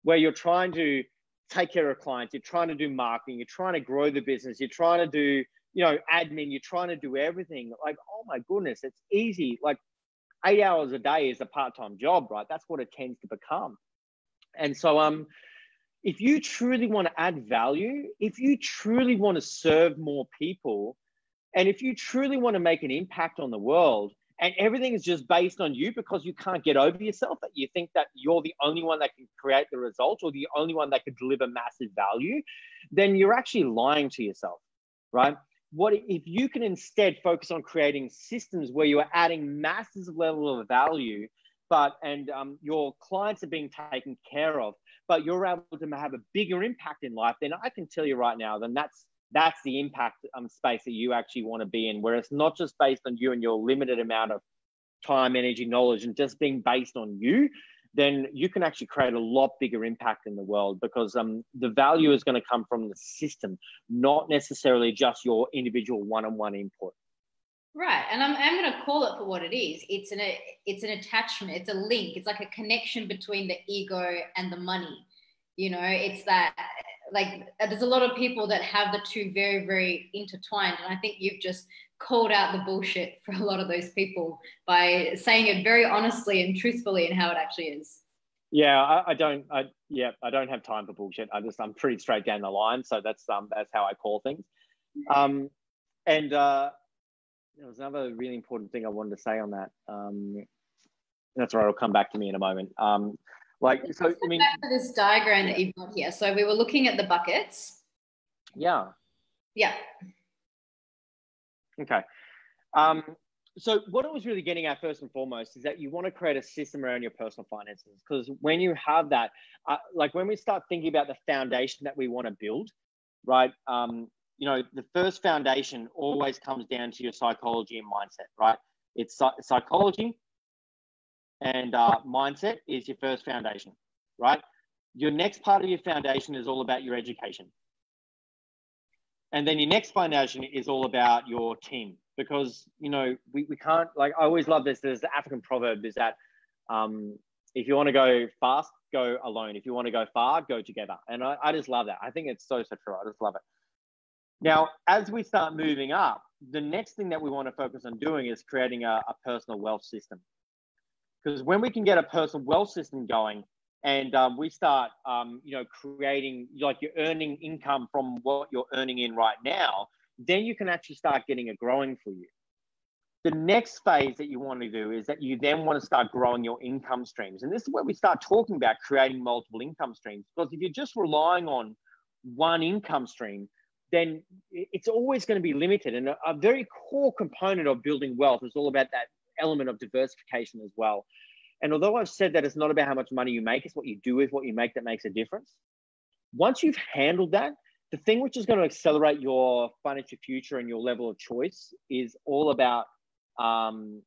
where you're trying to take care of clients, you're trying to do marketing, you're trying to grow the business, you're trying to do, admin, you're trying to do everything. Like, oh my goodness, it's easy. Like 8 hours a day is a part-time job, right? That's what it tends to become. And so, if you truly want to add value, if you truly want to serve more people, and if you truly want to make an impact on the world, and everything is just based on you because you can't get over yourself, that you think that you're the only one that can create the results or the only one that could deliver massive value, then you're actually lying to yourself, right? What if you can instead focus on creating systems where you are adding massive level of value and your clients are being taken care of, but you're able to have a bigger impact in life, then I can tell you right now, then that's the impact space that you actually want to be in, where it's not just based on you and your limited amount of time, energy, knowledge, and just being based on you. Then you can actually create a lot bigger impact in the world, because the value is going to come from the system, not necessarily just your individual one-on-one input. Right. And I'm going to call it for what it is. It's an attachment. It's a link. It's like a connection between the ego and the money. You know, it's that, like, there's a lot of people that have the two very, very intertwined. And I think you've just called out the bullshit for a lot of those people by saying it very honestly and truthfully and how it actually is. Yeah, I don't have time for bullshit. I'm pretty straight down the line. So that's how I call things. And there was another really important thing I wanted to say on that. That's right. It'll come back to me in a moment. Back to this diagram that you've got here. So we were looking at the buckets. Yeah. Yeah. Okay. So what I was really getting at first and foremost is that you want to create a system around your personal finances, because when you have that, like when we start thinking about the foundation that we want to build, right? The first foundation always comes down to your psychology and mindset, right? It's psychology and mindset is your first foundation, right? Your next part of your foundation is all about your education. And then your next foundation is all about your team, because, we can't, like, I always love this. There's the African proverb is that if you want to go fast, go alone. If you want to go far, go together. And I just love that. I think it's so true. I just love it. Now, as we start moving up, the next thing that we want to focus on doing is creating a personal wealth system. Because when we can get a personal wealth system going, and we start, creating, like, you're earning income from what you're earning in right now, then you can actually start getting it growing for you. The next phase that you want to do is that you then want to start growing your income streams. And this is where we start talking about creating multiple income streams. Because if you're just relying on one income stream, then it's always going to be limited. And a very core component of building wealth is all about that element of diversification as well. And although I've said that it's not about how much money you make, it's what you do with what you make that makes a difference. Once you've handled that, the thing which is going to accelerate your financial future and your level of choice is all about, the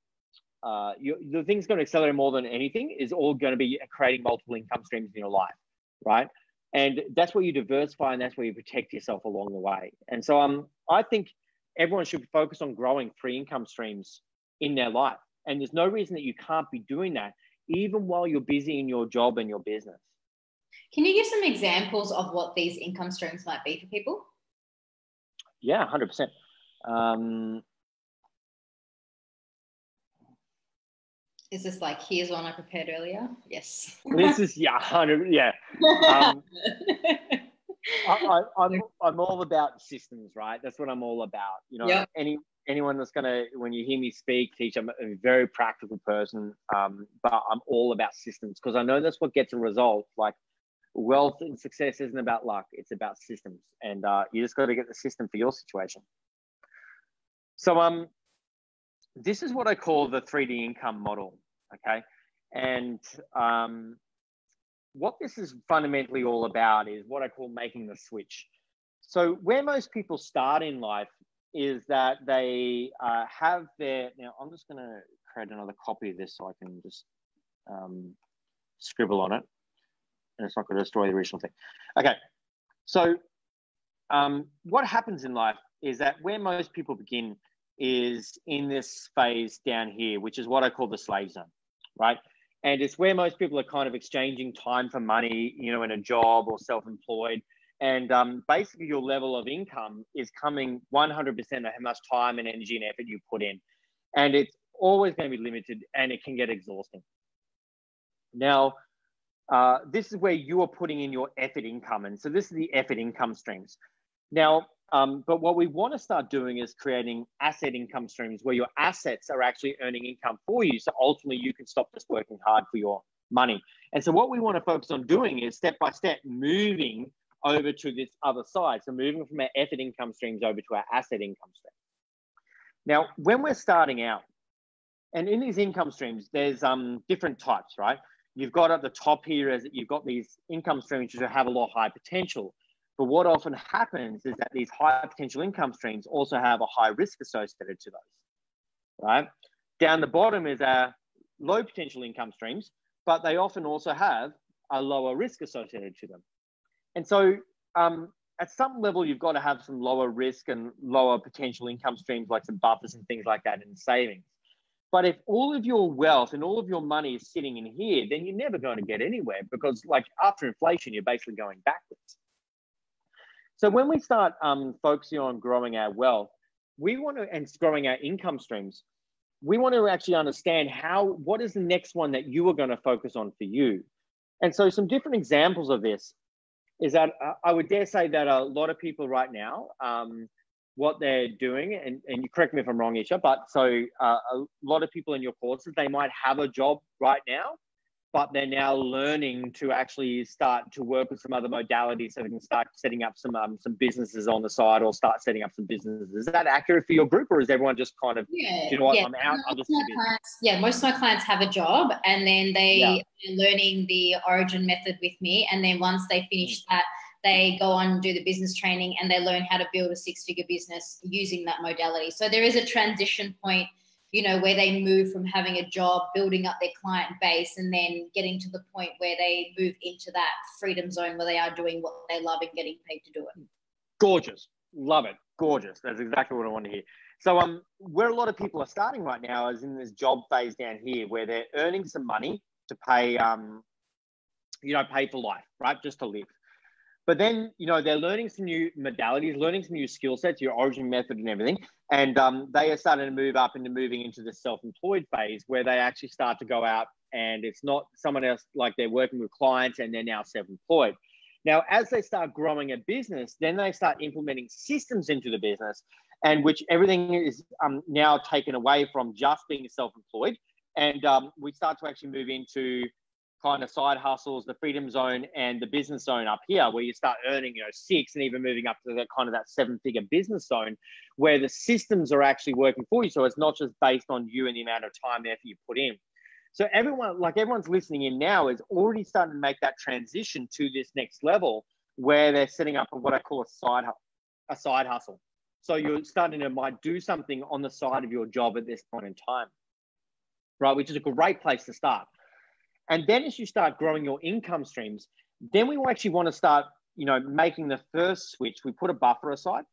thing's going to accelerate more than anything is all going to be creating multiple income streams in your life, right? And that's where you diversify, and that's where you protect yourself along the way. And so I think everyone should focus on growing free income streams in their life. And there's no reason that you can't be doing that, even while you're busy in your job and your business. Can you give some examples of what these income streams might be for people? Yeah, 100%. Is this like, here's one I prepared earlier? Yes. This is, 100, yeah. I'm all about systems, right? That's what I'm all about. Yep. Anyone that's when you hear me speak, teach, I'm a very practical person, but I'm all about systems, because I know that's what gets a result. Like, wealth and success isn't about luck, it's about systems, and you just got to get the system for your situation. So this is what I call the 3D income model, okay? And what this is fundamentally all about is what I call making the switch. So where most people start in life is that they have their, now I'm just going to create another copy of this so I can just scribble on it, and it's not going to destroy the original thing. Okay, so what happens in life is that where most people begin is in this phase down here, which is what I call the slave zone, right? And it's where most people are kind of exchanging time for money, in a job or self-employed. And basically your level of income is coming 100% of how much time and energy and effort you put in. And it's always going to be limited, and it can get exhausting. Now, this is where you are putting in your effort income. And so this is the effort income streams. Now, but what we want to start doing is creating asset income streams where your assets are actually earning income for you. So ultimately you can stop just working hard for your money. And so what we want to focus on doing is step by step moving over to this other side. So moving from our effort income streams over to our asset income streams. Now, when we're starting out, And in these income streams, there's different types, right? You've got at the top here is that you've got these income streams which have a lot of high potential. But what often happens is that these high potential income streams also have a high risk associated to those, right? Down the bottom is our low potential income streams, but they often also have a lower risk associated to them. And so at some level, you've got to have some lower risk and lower potential income streams, like some buffers and things like that in savings. But if all of your wealth and all of your money is sitting in here, then you're never going to get anywhere, because like after inflation, you're basically going backwards. So when we start focusing on growing our wealth, we want to, and growing our income streams, we want to actually understand what is the next one that you are going to focus on for you. And so some different examples of this is that I would dare say that a lot of people right now, what they're doing, and you correct me if I'm wrong, Eesha, but so a lot of people in your courses, they might have a job right now, but they're now learning to actually start to work with some other modalities so they can start setting up some businesses on the side, or start setting up some businesses. Is that accurate for your group, or is everyone just kind of, yeah, you know what, yeah. I'm out, I'm just most of my clients have a job, and then they are learning the origin method with me. And then once they finish that, they go on and do the business training, and they learn how to build a six-figure business using that modality. So there is a transition point, you know, where they move from having a job, building up their client base, and then getting to the point where they move into that freedom zone where they are doing what they love and getting paid to do it. Gorgeous. Love it. Gorgeous. That's exactly what I want to hear. So where a lot of people are starting right now is in this job phase down here, where they're earning some money to pay, pay for life, right? Just to live. But then, you know, they're learning some new modalities, learning some new skill sets, your origin method and everything. And they are starting to move up into moving into the self-employed phase, where they actually start to go out, and it's not someone else, like they're working with clients and they're now self-employed. Now, as they start growing a business, then they start implementing systems into the business, and which everything is now taken away from just being self-employed. And we start to actually move into kind of side hustles, the freedom zone and the business zone up here, where you start earning, 6 and even moving up to that kind of that 7-figure business zone, where the systems are actually working for you. So it's not just based on you and the amount of time and effort you put in. So everyone's listening in now is already starting to make that transition to this next level, where they're setting up what I call a side hustle. So you're starting to might do something on the side of your job at this point in time, right? Which is a great place to start. And then as you start growing your income streams, then we actually want to start, making the first switch. We put a buffer aside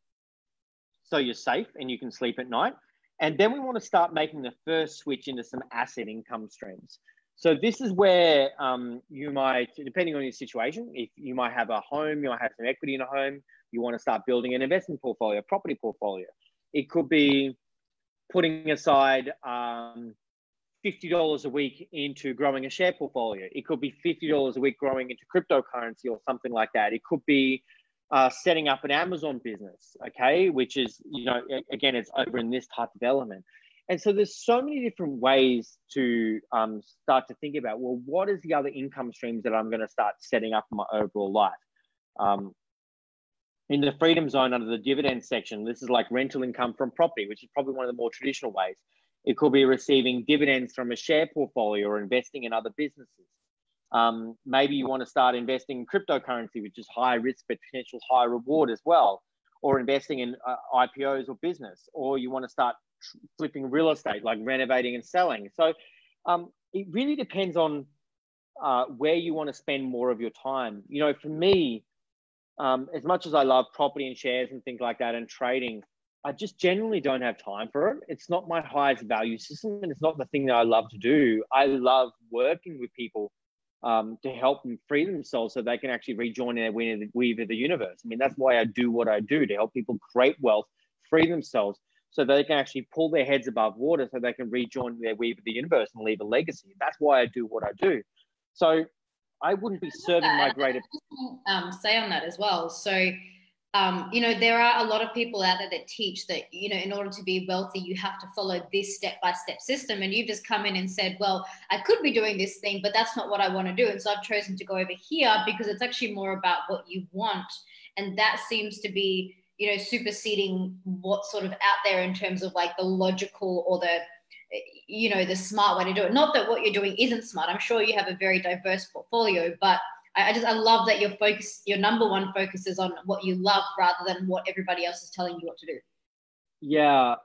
so you're safe and you can sleep at night. And then we want to start making the first switch into some asset income streams. So this is where you might, depending on your situation, if you might have a home, you might have some equity in a home, you want to start building an investment portfolio, property portfolio. It could be putting aside $50 a week into growing a share portfolio. It could be $50 a week growing into cryptocurrency or something like that. It could be setting up an Amazon business, okay, which is, again, it's over in this type of element. And so there's so many different ways to start to think about, well, what is the other income streams that I'm going to start setting up in my overall life? In the freedom zone under the dividend section, this is like rental income from property, which is probably one of the more traditional ways. It could be receiving dividends from a share portfolio or investing in other businesses. Maybe you want to start investing in cryptocurrency, which is high risk but potential high reward as well, or investing in IPOs or business, or you want to start flipping real estate, like renovating and selling. So it really depends on where you want to spend more of your time. For me, as much as I love property and shares and things like that and trading, I just generally don't have time for it. It's not my highest value system, and it's not the thing that I love to do. I love working with people to help them free themselves so they can actually rejoin their weave of the universe. I mean, that's why I do what I do, to help people create wealth, free themselves, so they can actually pull their heads above water so they can rejoin their weave of the universe and leave a legacy. That's why I do what I do. So I wouldn't be serving my greater... say on that as well. So there are a lot of people out there that teach that, in order to be wealthy, you have to follow this step-by-step system. And you've just come in and said, well, I could be doing this thing, but that's not what I want to do. And so I've chosen to go over here because it's actually more about what you want. And that seems to be, superseding what's sort of out there in terms of like the logical or the the smart way to do it. Not that what you're doing isn't smart. I'm sure you have a very diverse portfolio, but I love that your number one focus is on what you love rather than what everybody else is telling you what to do. Yeah.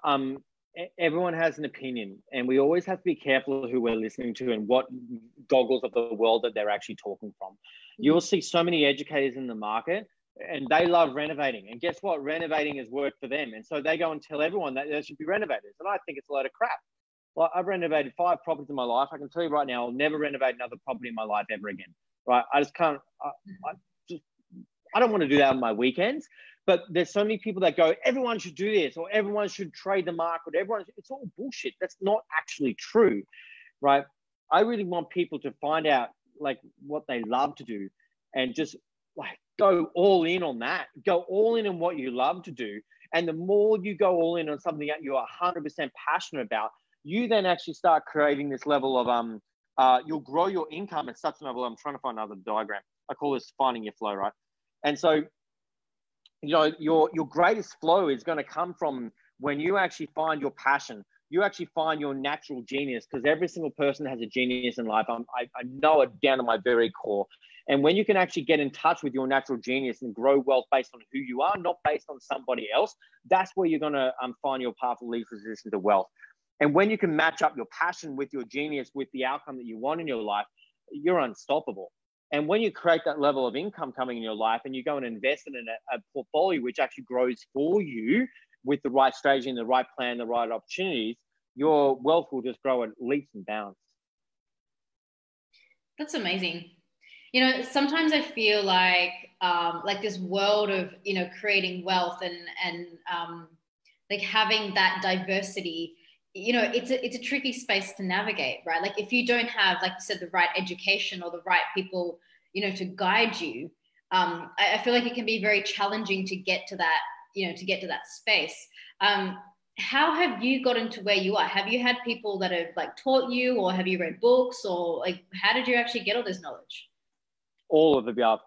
Everyone has an opinion, and we always have to be careful who we're listening to and what goggles of the world that they're actually talking from. You'll see so many educators in the market, and they love renovating. And guess what? Renovating has worked for them. And so they go and tell everyone that there should be renovators. And I think it's a load of crap. Well, I've renovated 5 properties in my life. I can tell you right now, I'll never renovate another property in my life ever again. Right? I just can't. I don't want to do that on my weekends. But there's so many people that go, everyone should do this, or everyone should trade the market. It's all bullshit. That's not actually true, right? I really want people to find out like what they love to do, and just like go all in on that. Go all in on what you love to do. And the more you go all in on something that you are 100% passionate about, you then actually start creating this level of you'll grow your income at such a level. I'm trying to find another diagram. I call this finding your flow, right? And so, your greatest flow is going to come from when you actually find your passion. You actually find your natural genius, because every single person has a genius in life. I know it down to my very core. And when you can actually get in touch with your natural genius and grow wealth based on who you are, not based on somebody else, that's where you're going to find your path of least resistance to wealth. And when you can match up your passion with your genius, with the outcome that you want in your life, you're unstoppable. And when you create that level of income coming in your life, and you go and invest in a portfolio which actually grows for you with the right strategy and the right plan, the right opportunities, your wealth will just grow at leaps and bounds. That's amazing. Sometimes I feel like this world of, creating wealth and like having that diversity, it's a tricky space to navigate, right? Like if you don't have, like you said, the right education or the right people, to guide you, I feel like it can be very challenging to get to that space. How have you gotten to where you are? Have you had people that have like taught you, or have you read books, or like how did you actually get all this knowledge? All of the above.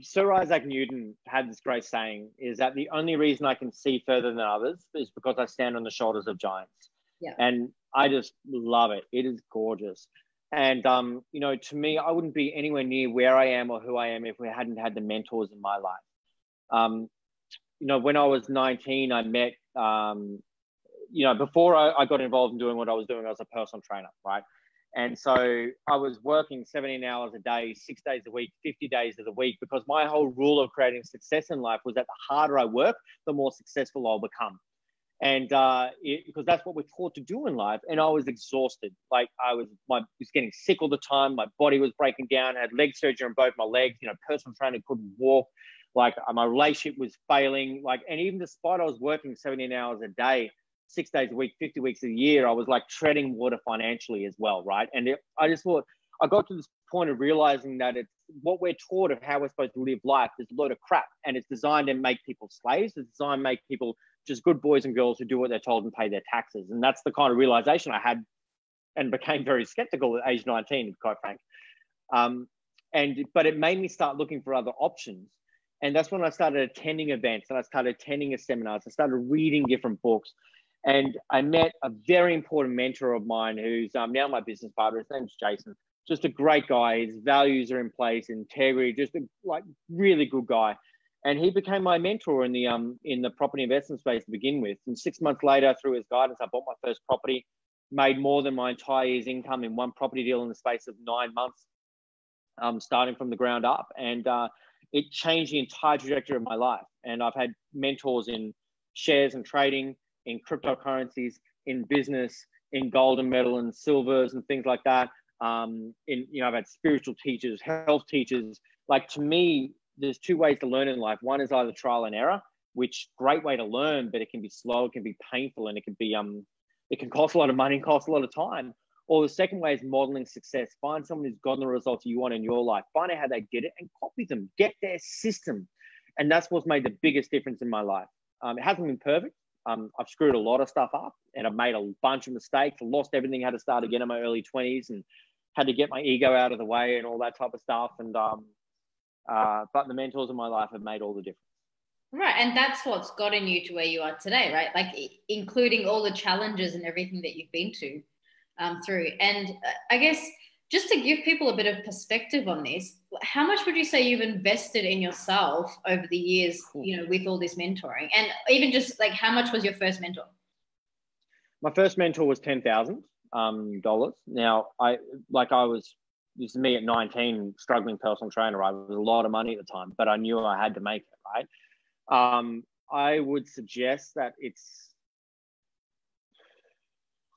Sir Isaac Newton had this great saying, is that the only reason I can see further than others is because I stand on the shoulders of giants. Yeah. And I just love it. It is gorgeous. And, to me, I wouldn't be anywhere near where I am or who I am if we hadn't had the mentors in my life. When I was 19, I met, before I got involved in doing what I was doing, I was a personal trainer, right? And so I was working 17 hours a day, 6 days a week, 50 days of the week, because my whole rule of creating success in life was that the harder I work, the more successful I'll become. And because that's what we're taught to do in life. And I was exhausted. Like I was getting sick all the time. My body was breaking down. I had leg surgery on both my legs. Personal trainer couldn't walk. Like my relationship was failing. And even despite I was working 17 hours a day, 6 days a week, 50 weeks a year, I was like treading water financially as well, right? And I just thought, I got to this point of realizing that it's what we're taught of how we're supposed to live life is a load of crap, and it's designed to make people slaves. It's designed to make people just good boys and girls who do what they're told and pay their taxes. And that's the kind of realization I had, and became very skeptical at age 19, to be quite frank. But it made me start looking for other options. And that's when I started attending events, and I started attending seminars. I started reading different books. And I met a very important mentor of mine who's now my business partner. His name's Jason. Just a great guy. His values are in place, integrity, just a really good guy. And he became my mentor in the property investment space to begin with. And 6 months later, through his guidance, I bought my first property, made more than my entire year's income in one property deal in the space of 9 months, starting from the ground up. And it changed the entire trajectory of my life. And I've had mentors in shares and trading, in cryptocurrencies, in business, in gold and metal and silvers and things like that. I've had spiritual teachers, health teachers. Like, to me, there's 2 ways to learn in life. One is either trial and error, which great way to learn, but it can be slow, it can be painful, and it can cost a lot of money, cost a lot of time. Or the second way is modeling success. Find someone who's gotten the results you want in your life. Find out how they did it and copy them. Get their system. And that's what's made the biggest difference in my life. It hasn't been perfect. I've screwed a lot of stuff up, and I've made a bunch of mistakes. I lost everything, had to start again in my early 20s, and had to get my ego out of the way and all that type of stuff. And but the mentors in my life have made all the difference. Right. And that's what's gotten you to where you are today, right? Like including all the challenges and everything that you've been through. And I guess just to give people a bit of perspective on this, how much would you say you've invested in yourself over the years, with all this mentoring? And even just like how much was your first mentor? My first mentor was $10,000. Now, this is me at 19, struggling personal trainer, right? It was a lot of money at the time, but I knew I had to make it, right? I would suggest that it's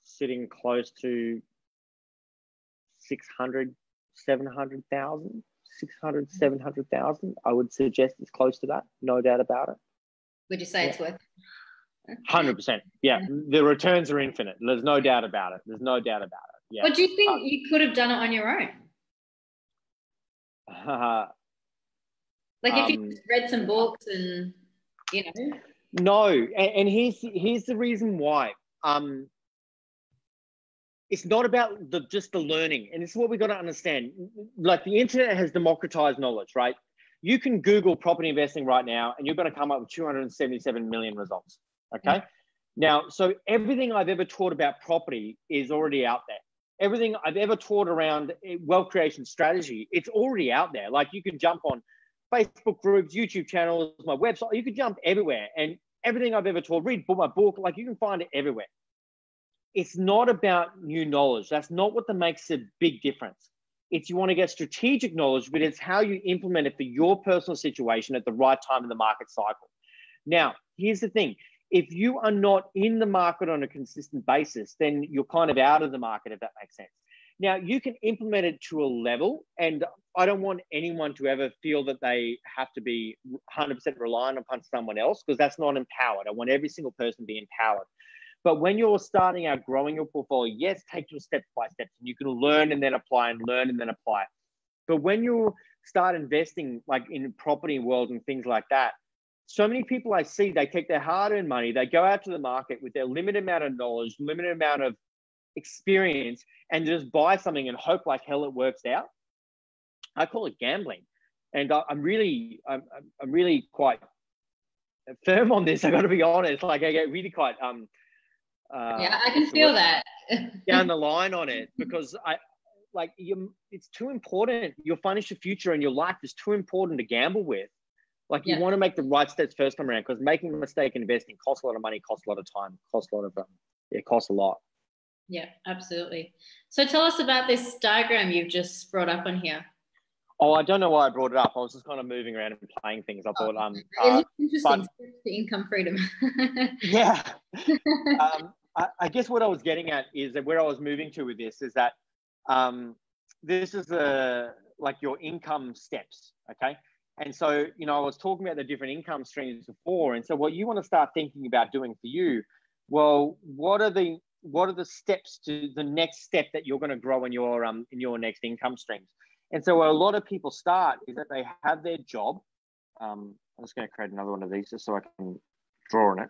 sitting close to 600, 700,000, 600, 700,000. I would suggest it's close to that. No doubt about it. Would you say it's worth? 100%. Yeah. The returns are infinite. There's no doubt about it. There's no doubt about it. Yeah. But do you think you could have done it on your own? Like if you just read some books and, No. And here's the reason why. It's not about just the learning. And this is what we got to understand. Like the internet has democratized knowledge, right? You can Google property investing right now and you're going to come up with 277 million results. Okay. Now, so everything I've ever taught about property is already out there. Everything I've ever taught around wealth creation strategy, it's already out there. Like you can jump on Facebook groups, YouTube channels, my website, you could jump everywhere. And everything I've ever taught, read my book, like you can find it everywhere. It's not about new knowledge. That's not what makes a big difference. It's you want to get strategic knowledge, but it's how you implement it for your personal situation at the right time in the market cycle. Now, here's the thing. If you are not in the market on a consistent basis, then you're kind of out of the market, if that makes sense. Now, you can implement it to a level, and I don't want anyone to ever feel that they have to be 100% reliant upon someone else, because that's not empowered. I want every single person to be empowered. But when you're starting out growing your portfolio, yes, take your step by steps, and you can learn and then apply and learn and then apply. But when you start investing like in property world and things like that, so many people I see, they take their hard-earned money, they go out to the market with their limited amount of knowledge, limited amount of experience, and just buy something and hope like hell it works out. I call it gambling. And I'm really quite firm on this. I got to be honest. Like I get really quite yeah, I can feel that down the line on it, because it's too important. Your financial future and your life is too important to gamble with. Like you want to make the right steps first time around, because making a mistake in investing costs a lot of money, costs a lot of time, costs a lot of it costs a lot. Yeah, absolutely. So tell us about this diagram you've just brought up on here. Oh, I don't know why I brought it up. I was just kind of moving around and playing things. I thought, it looks interesting. The income freedom. Yeah. I guess what I was getting at is that where I was moving to with this is that this is like your income steps. Okay. And so, I was talking about the different income streams before. And so what you want to start thinking about doing for you, well, what are the steps to the next step that you're going to grow in your next income streams? And so where a lot of people start is that they have their job. I'm just going to create another one of these just so I can draw on it.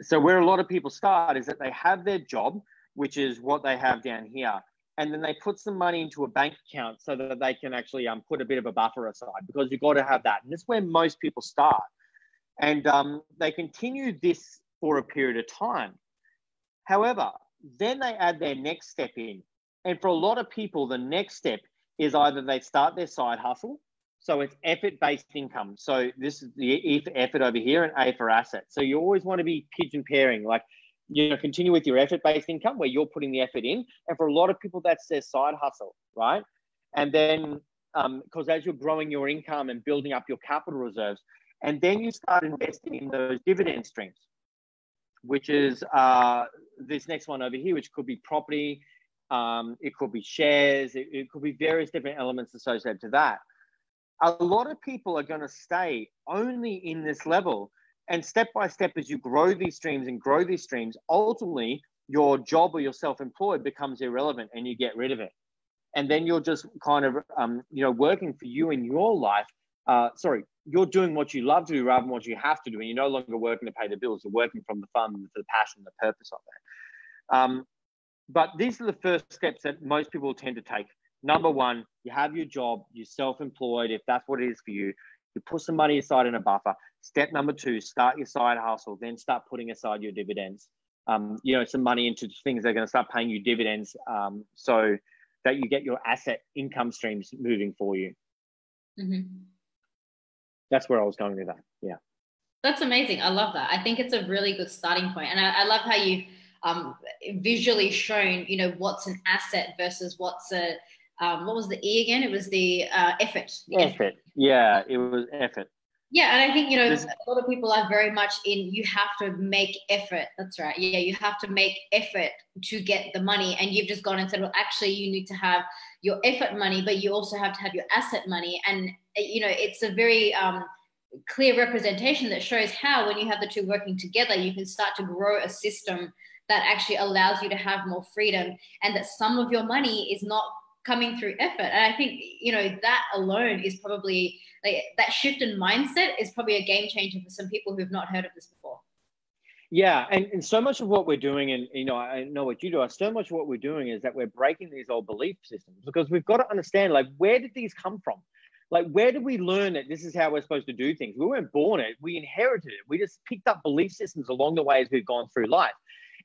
So where a lot of people start is that they have their job, which is what they have down here. And then they put some money into a bank account so that they can actually put a bit of a buffer aside, because you've got to have that. And this is where most people start. And they continue this for a period of time. However, then they add their next step in. And for a lot of people, the next step is either they start their side hustle. So it's effort-based income. So this is the E for effort over here and A for asset. So you always want to be pigeon pairing, like, continue with your effort-based income where you're putting the effort in. And for a lot of people, that's their side hustle, right? And then, because as you're growing your income and building up your capital reserves, and then you start investing in those dividend streams, which is this next one over here, which could be property, it could be shares, it could be various different elements associated to that. A lot of people are going to stay only in this level. And step by step, as you grow these streams, ultimately your job or your self-employed becomes irrelevant and you get rid of it. And then you're just kind of, working for you in your life. You're doing what you love to do rather than what you have to do. And you're no longer working to pay the bills. You're working from the fun, for the passion, the purpose of it. But these are the first steps that most people tend to take. Number one, you have your job, you're self-employed, if that's what it is for you. You put some money aside in a buffer. Step number two, start your side hustle, then start putting aside your dividends. Some money into things that are going to start paying you dividends, so that you get your asset income streams moving for you. Mm-hmm. That's where I was going with that. Yeah. That's amazing. I love that. I think it's a really good starting point. And I love how you've visually shown, what's an asset versus what's what was the E again? It was the effort. Effort. Yeah, it was effort. Yeah, and I think, a lot of people are very much in, you have to make effort. That's right. Yeah, you have to make effort to get the money. And you've just gone and said, well, actually, you need to have your effort money, but you also have to have your asset money. And, it's a very clear representation that shows how, when you have the two working together, you can start to grow a system that actually allows you to have more freedom, and that some of your money is not coming through effort. And I think, that alone is probably, like, that shift in mindset is probably a game changer for some people who've not heard of this before. Yeah. And so much of what we're doing, and, I know what you do, so much of what we're doing is that we're breaking these old belief systems, because we've got to understand, like, where did these come from? Like, where did we learn that this is how we're supposed to do things? We weren't born it, we inherited it. We just picked up belief systems along the way as we've gone through life.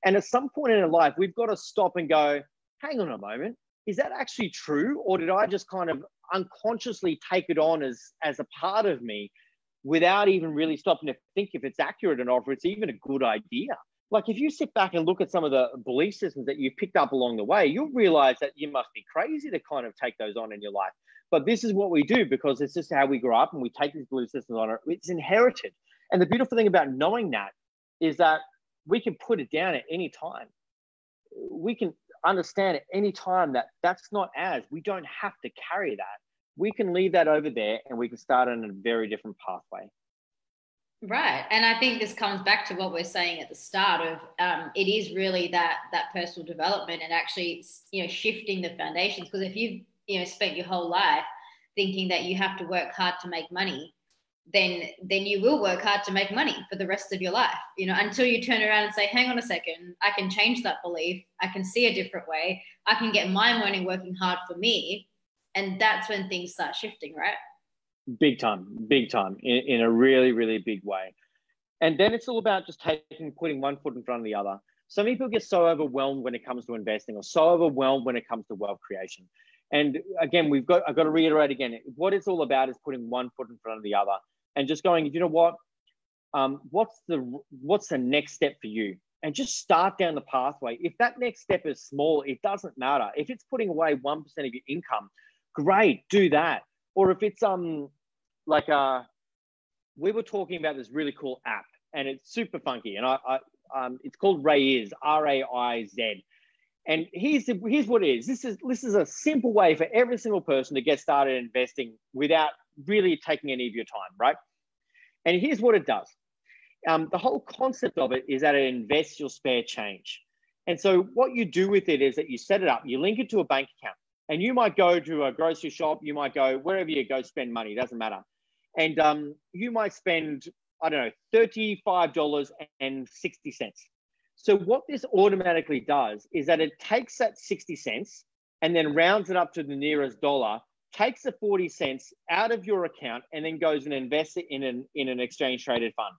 And at some point in our life, we've got to stop and go, hang on a moment, is that actually true? Or did I just kind of unconsciously take it on as a part of me without even really stopping to think if it's accurate or not, or if it's even a good idea? Like, if you sit back and look at some of the belief systems that you've picked up along the way, you'll realize that you must be crazy to kind of take those on in your life. But this is what we do, because it's just how we grow up, and we take these belief systems on. It's inherited. And the beautiful thing about knowing that is that we can put it down at any time. We can understand at any time that that's not ours. We don't have to carry that. We can leave that over there, and we can start on a very different pathway. Right. And I think this comes back to what we're saying at the start of it is really that personal development, and actually, shifting the foundations. Because if you've, spent your whole life thinking that you have to work hard to make money, then you will work hard to make money for the rest of your life, until you turn around and say, hang on a second, I can change that belief. I can see a different way. I can get my money working hard for me. And that's when things start shifting, right? Big time in a really, really big way. And then it's all about just putting one foot in front of the other. Some people get so overwhelmed when it comes to investing, or so overwhelmed when it comes to wealth creation. And again, I've got to reiterate again, what it's all about is putting one foot in front of the other, and just going, you know what, what's the next step for you? And just start down the pathway. If that next step is small, it doesn't matter. If it's putting away 1% of your income, great, do that. Or if it's we were talking about this really cool app, and it's super funky, and it's called Raiz, R-A-I-Z. And here's what it is. This is a simple way for every single person to get started investing without really taking any of your time, right? And here's what it does. The whole concept of it is that it invests your spare change. And so what you do with it is that you set it up, you link it to a bank account, and you might go to a grocery shop, you might go wherever you go, spend money, doesn't matter. And you might spend, I don't know, $35.60. So what this automatically does is that it takes that 60 cents and then rounds it up to the nearest dollar, takes the 40 cents out of your account, and then goes and invests it in an exchange traded fund,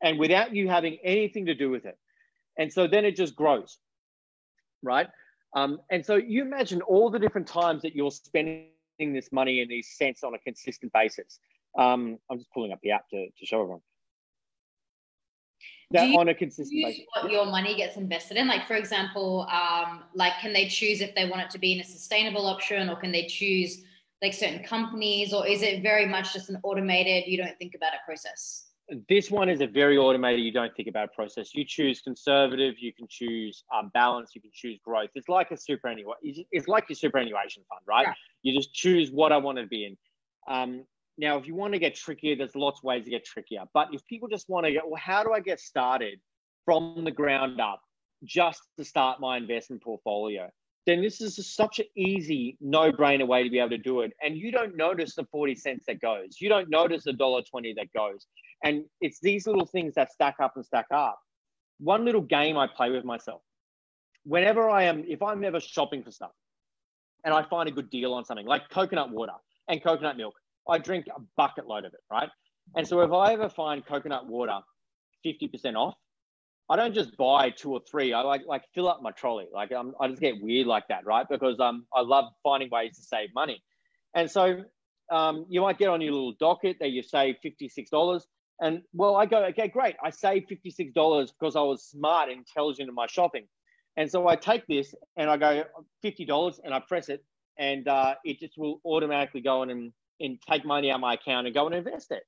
and without you having anything to do with it. And so then it just grows, right? And so you imagine all the different times that you're spending this money in these cents on a consistent basis. I'm just pulling up the app to show everyone. That on a consistent basis. What your money gets invested in? Like, for example, can they choose if they want it to be in a sustainable option, or can they choose like certain companies, or is it very much just an automated, you don't think about it process? This one is a very automated, you don't think about a process. You choose conservative, you can choose balance, you can choose growth. It's like a superannuation. It's like your superannuation fund, right? Yeah. You just choose what I want to be in. Now, if you want to get trickier, there's lots of ways to get trickier. But if people just want to go, well, how do I get started from the ground up just to start my investment portfolio? Then this is such an easy, no-brainer way to be able to do it. And you don't notice the 40 cents that goes. You don't notice the $1.20 that goes. And it's these little things that stack up and stack up. One little game I play with myself. If I'm ever shopping for stuff, and I find a good deal on something like coconut water and coconut milk, I drink a bucket load of it, right? And so if I ever find coconut water 50% off, I don't just buy 2 or 3. I like fill up my trolley. Like I just get weird like that, right? Because I love finding ways to save money. And so you might get on your little docket that you save $56. And well, I go, okay, great. I saved $56 because I was smart and intelligent in my shopping. And so I take this and I go $50 and I press it, and it just will automatically go in and take money out of my account and go and invest it,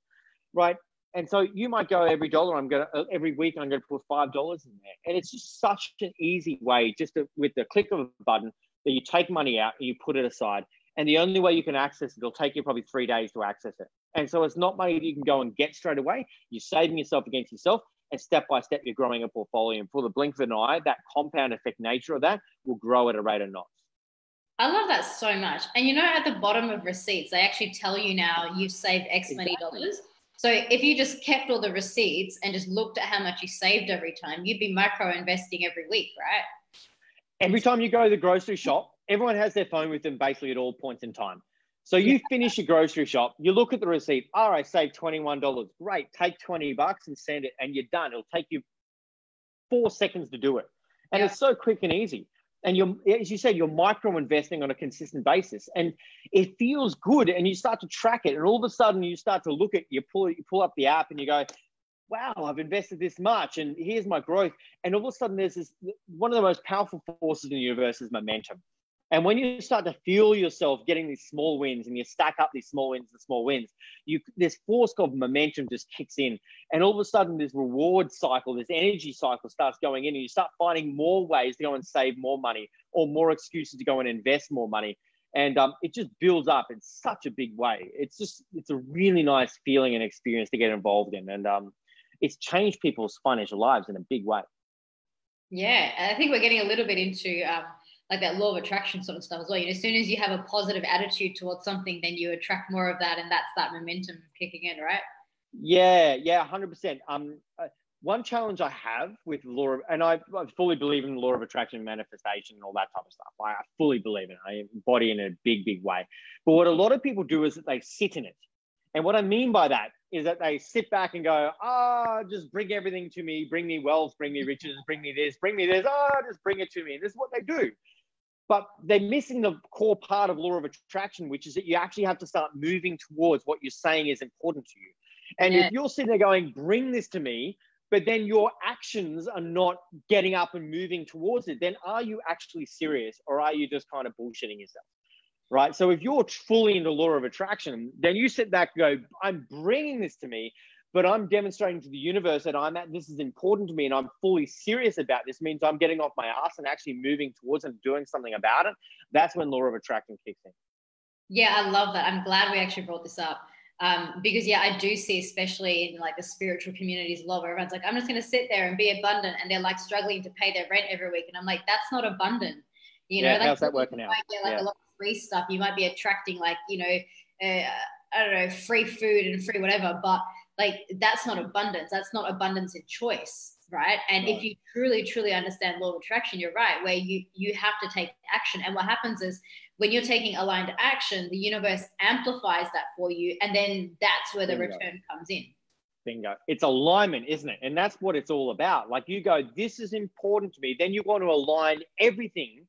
right? And so you might go every week I'm going to put $5 in there, and it's just such an easy way, with the click of a button, that you take money out and you put it aside. And the only way you can access it, it'll take you probably 3 days to access it. And so it's not money that you can go and get straight away. You're saving yourself against yourself, and step by step, you're growing a portfolio. And for the blink of an eye, that compound effect nature of that will grow at a rate of knots. I love that so much. And you know, at the bottom of receipts, they actually tell you now you've saved X many dollars. So if you just kept all the receipts and just looked at how much you saved every time, you'd be micro investing every week, right? Every time you go to the grocery shop, everyone has their phone with them basically at all points in time. So you finish your grocery shop, you look at the receipt. All right, saved $21. Great. Take $20 and send it, and you're done. It'll take you 4 seconds to do it. And it's so quick and easy. And as you said, you're micro investing on a consistent basis, and it feels good. And you start to track it, and all of a sudden you start to look at, you pull up the app and you go, wow, I've invested this much and here's my growth. And all of a sudden there's this, one of the most powerful forces in the universe is momentum. And when you start to feel yourself getting these small wins, and you stack up these small wins and small wins, this force called momentum just kicks in. And all of a sudden this reward cycle, this energy cycle starts going in, and you start finding more ways to go and save more money, or more excuses to go and invest more money. And it just builds up in such a big way. It's a really nice feeling and experience to get involved in. And it's changed people's financial lives in a big way. Yeah. And I think we're getting a little bit into like that law of attraction sort of stuff as well. You know, as soon as you have a positive attitude towards something, then you attract more of that, and that's that momentum kicking in, right? Yeah, 100%. One challenge I have with law of, and I fully believe in the law of attraction, manifestation, and all that type of stuff. I fully believe in it. I embody it in a big, big way. But what a lot of people do is that they sit in it. And what I mean by that is that they sit back and go, just bring everything to me, bring me wealth, bring me riches, bring me this, just bring it to me. And this is what they do. But they're missing the core part of law of attraction, which is that you actually have to start moving towards what you're saying is important to you. And if you're sitting there going, bring this to me, but then your actions are not getting up and moving towards it, then are you actually serious, or are you just kind of bullshitting yourself? Right? So if you're fully into law of attraction, then you sit back and go, I'm bringing this to me, but I'm demonstrating to the universe that this is important to me, and I'm fully serious about this. Means I'm getting off my ass and actually moving towards and doing something about it. That's when law of attraction kicks in. Yeah, I love that. I'm glad we actually brought this up. Because I do see, especially in like the spiritual communities, a lot where everyone's like, I'm just going to sit there and be abundant, and they're like struggling to pay their rent every week. And I'm like, that's not abundant. You know, like, how's that working out? A lot of free stuff. You might be attracting like, I don't know, free food and free whatever, but like, that's not abundance. That's not abundance in choice. Right. And if you truly, truly understand law of attraction, you're right, where you have to take action. And what happens is, when you're taking aligned action, the universe amplifies that for you. And then that's where the return comes in. Bingo. It's alignment, isn't it? And that's what it's all about. Like, you go, this is important to me. Then you want to align everything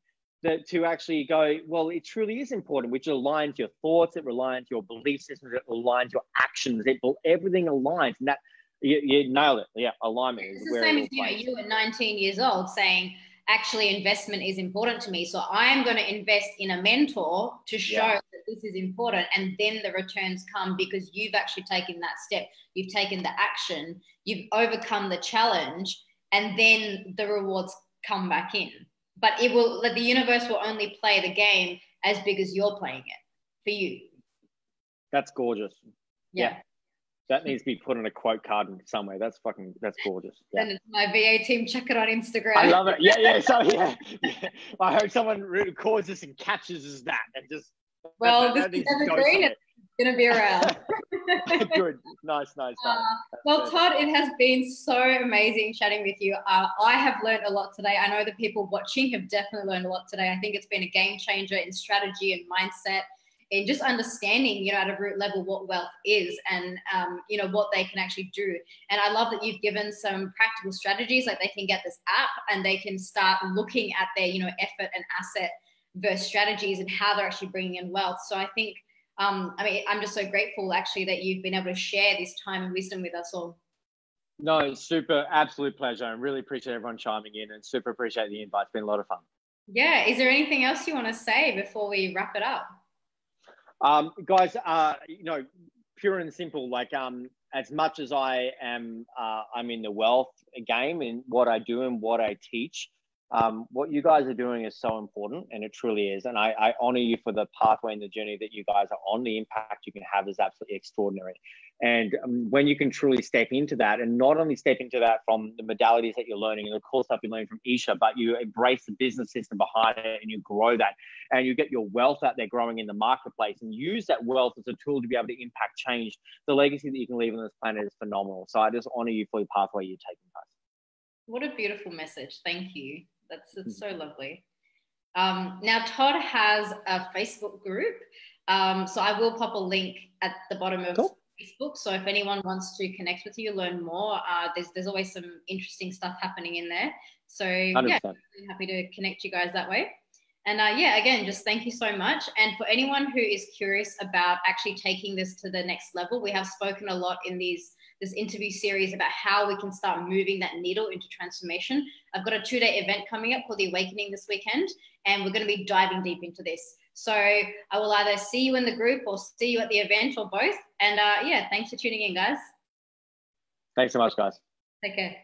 to actually go, well, it truly is important, which aligns your thoughts, it aligns your belief systems, it aligns your actions, everything aligns. And that, you nailed it. Yeah, alignment is where it's the same as, you at 19 years old saying, actually, investment is important to me, so I'm going to invest in a mentor to show that this is important. And then the returns come because you've actually taken that step, you've taken the action, you've overcome the challenge, and then the rewards come back in. But the universe will only play the game as big as you're playing it for you. That's gorgeous. Yeah. That needs to be put on a quote card somewhere. That's gorgeous. Yeah. Send it to my VA team. Check it on Instagram. I love it. Yeah. So I hope someone records this and captures that and just. Well, this is evergreen. It's going to be around. Good. Nice. Well, Todd, it has been so amazing chatting with you. I have learned a lot today. I know the people watching have definitely learned a lot today. I think it's been a game changer in strategy and mindset, in just understanding, you know, at a root level what wealth is, and, you know, what they can actually do. And I love that you've given some practical strategies, like they can get this app and they can start looking at their, you know, effort and asset versus strategies and how they're actually bringing in wealth. So I think, I mean, I'm just so grateful actually that you've been able to share this time and wisdom with us all. No, super, absolute pleasure. I really appreciate everyone chiming in, and super appreciate the invite. It's been a lot of fun. Yeah. Is there anything else you want to say before we wrap it up? Guys, you know, pure and simple, like, as much as I am, I'm in the wealth game in what I do and what I teach. What you guys are doing is so important, and it truly is. And I honor you for the pathway and the journey that you guys are on. The impact you can have is absolutely extraordinary. And when you can truly step into that, and not only step into that from the modalities that you're learning and the core stuff you're learning from Eesha, but you embrace the business system behind it and you grow that, and you get your wealth out there growing in the marketplace, and use that wealth as a tool to be able to impact change. The legacy that you can leave on this planet is phenomenal. So I just honor you for the pathway you're taking, guys. What a beautiful message. Thank you. That's so lovely. Now, Todd has a Facebook group. So I will pop a link at the bottom of Facebook. So if anyone wants to connect with you, learn more, there's always some interesting stuff happening in there. So 100%. Yeah, really happy to connect you guys that way. And yeah, again, just thank you so much. And for anyone who is curious about actually taking this to the next level, we have spoken a lot in this interview series about how we can start moving that needle into transformation. I've got a 2-day event coming up called The Awakening this weekend, and we're going to be diving deep into this. So I will either see you in the group or see you at the event, or both. And yeah, thanks for tuning in, guys. Thanks so much, guys. Take care.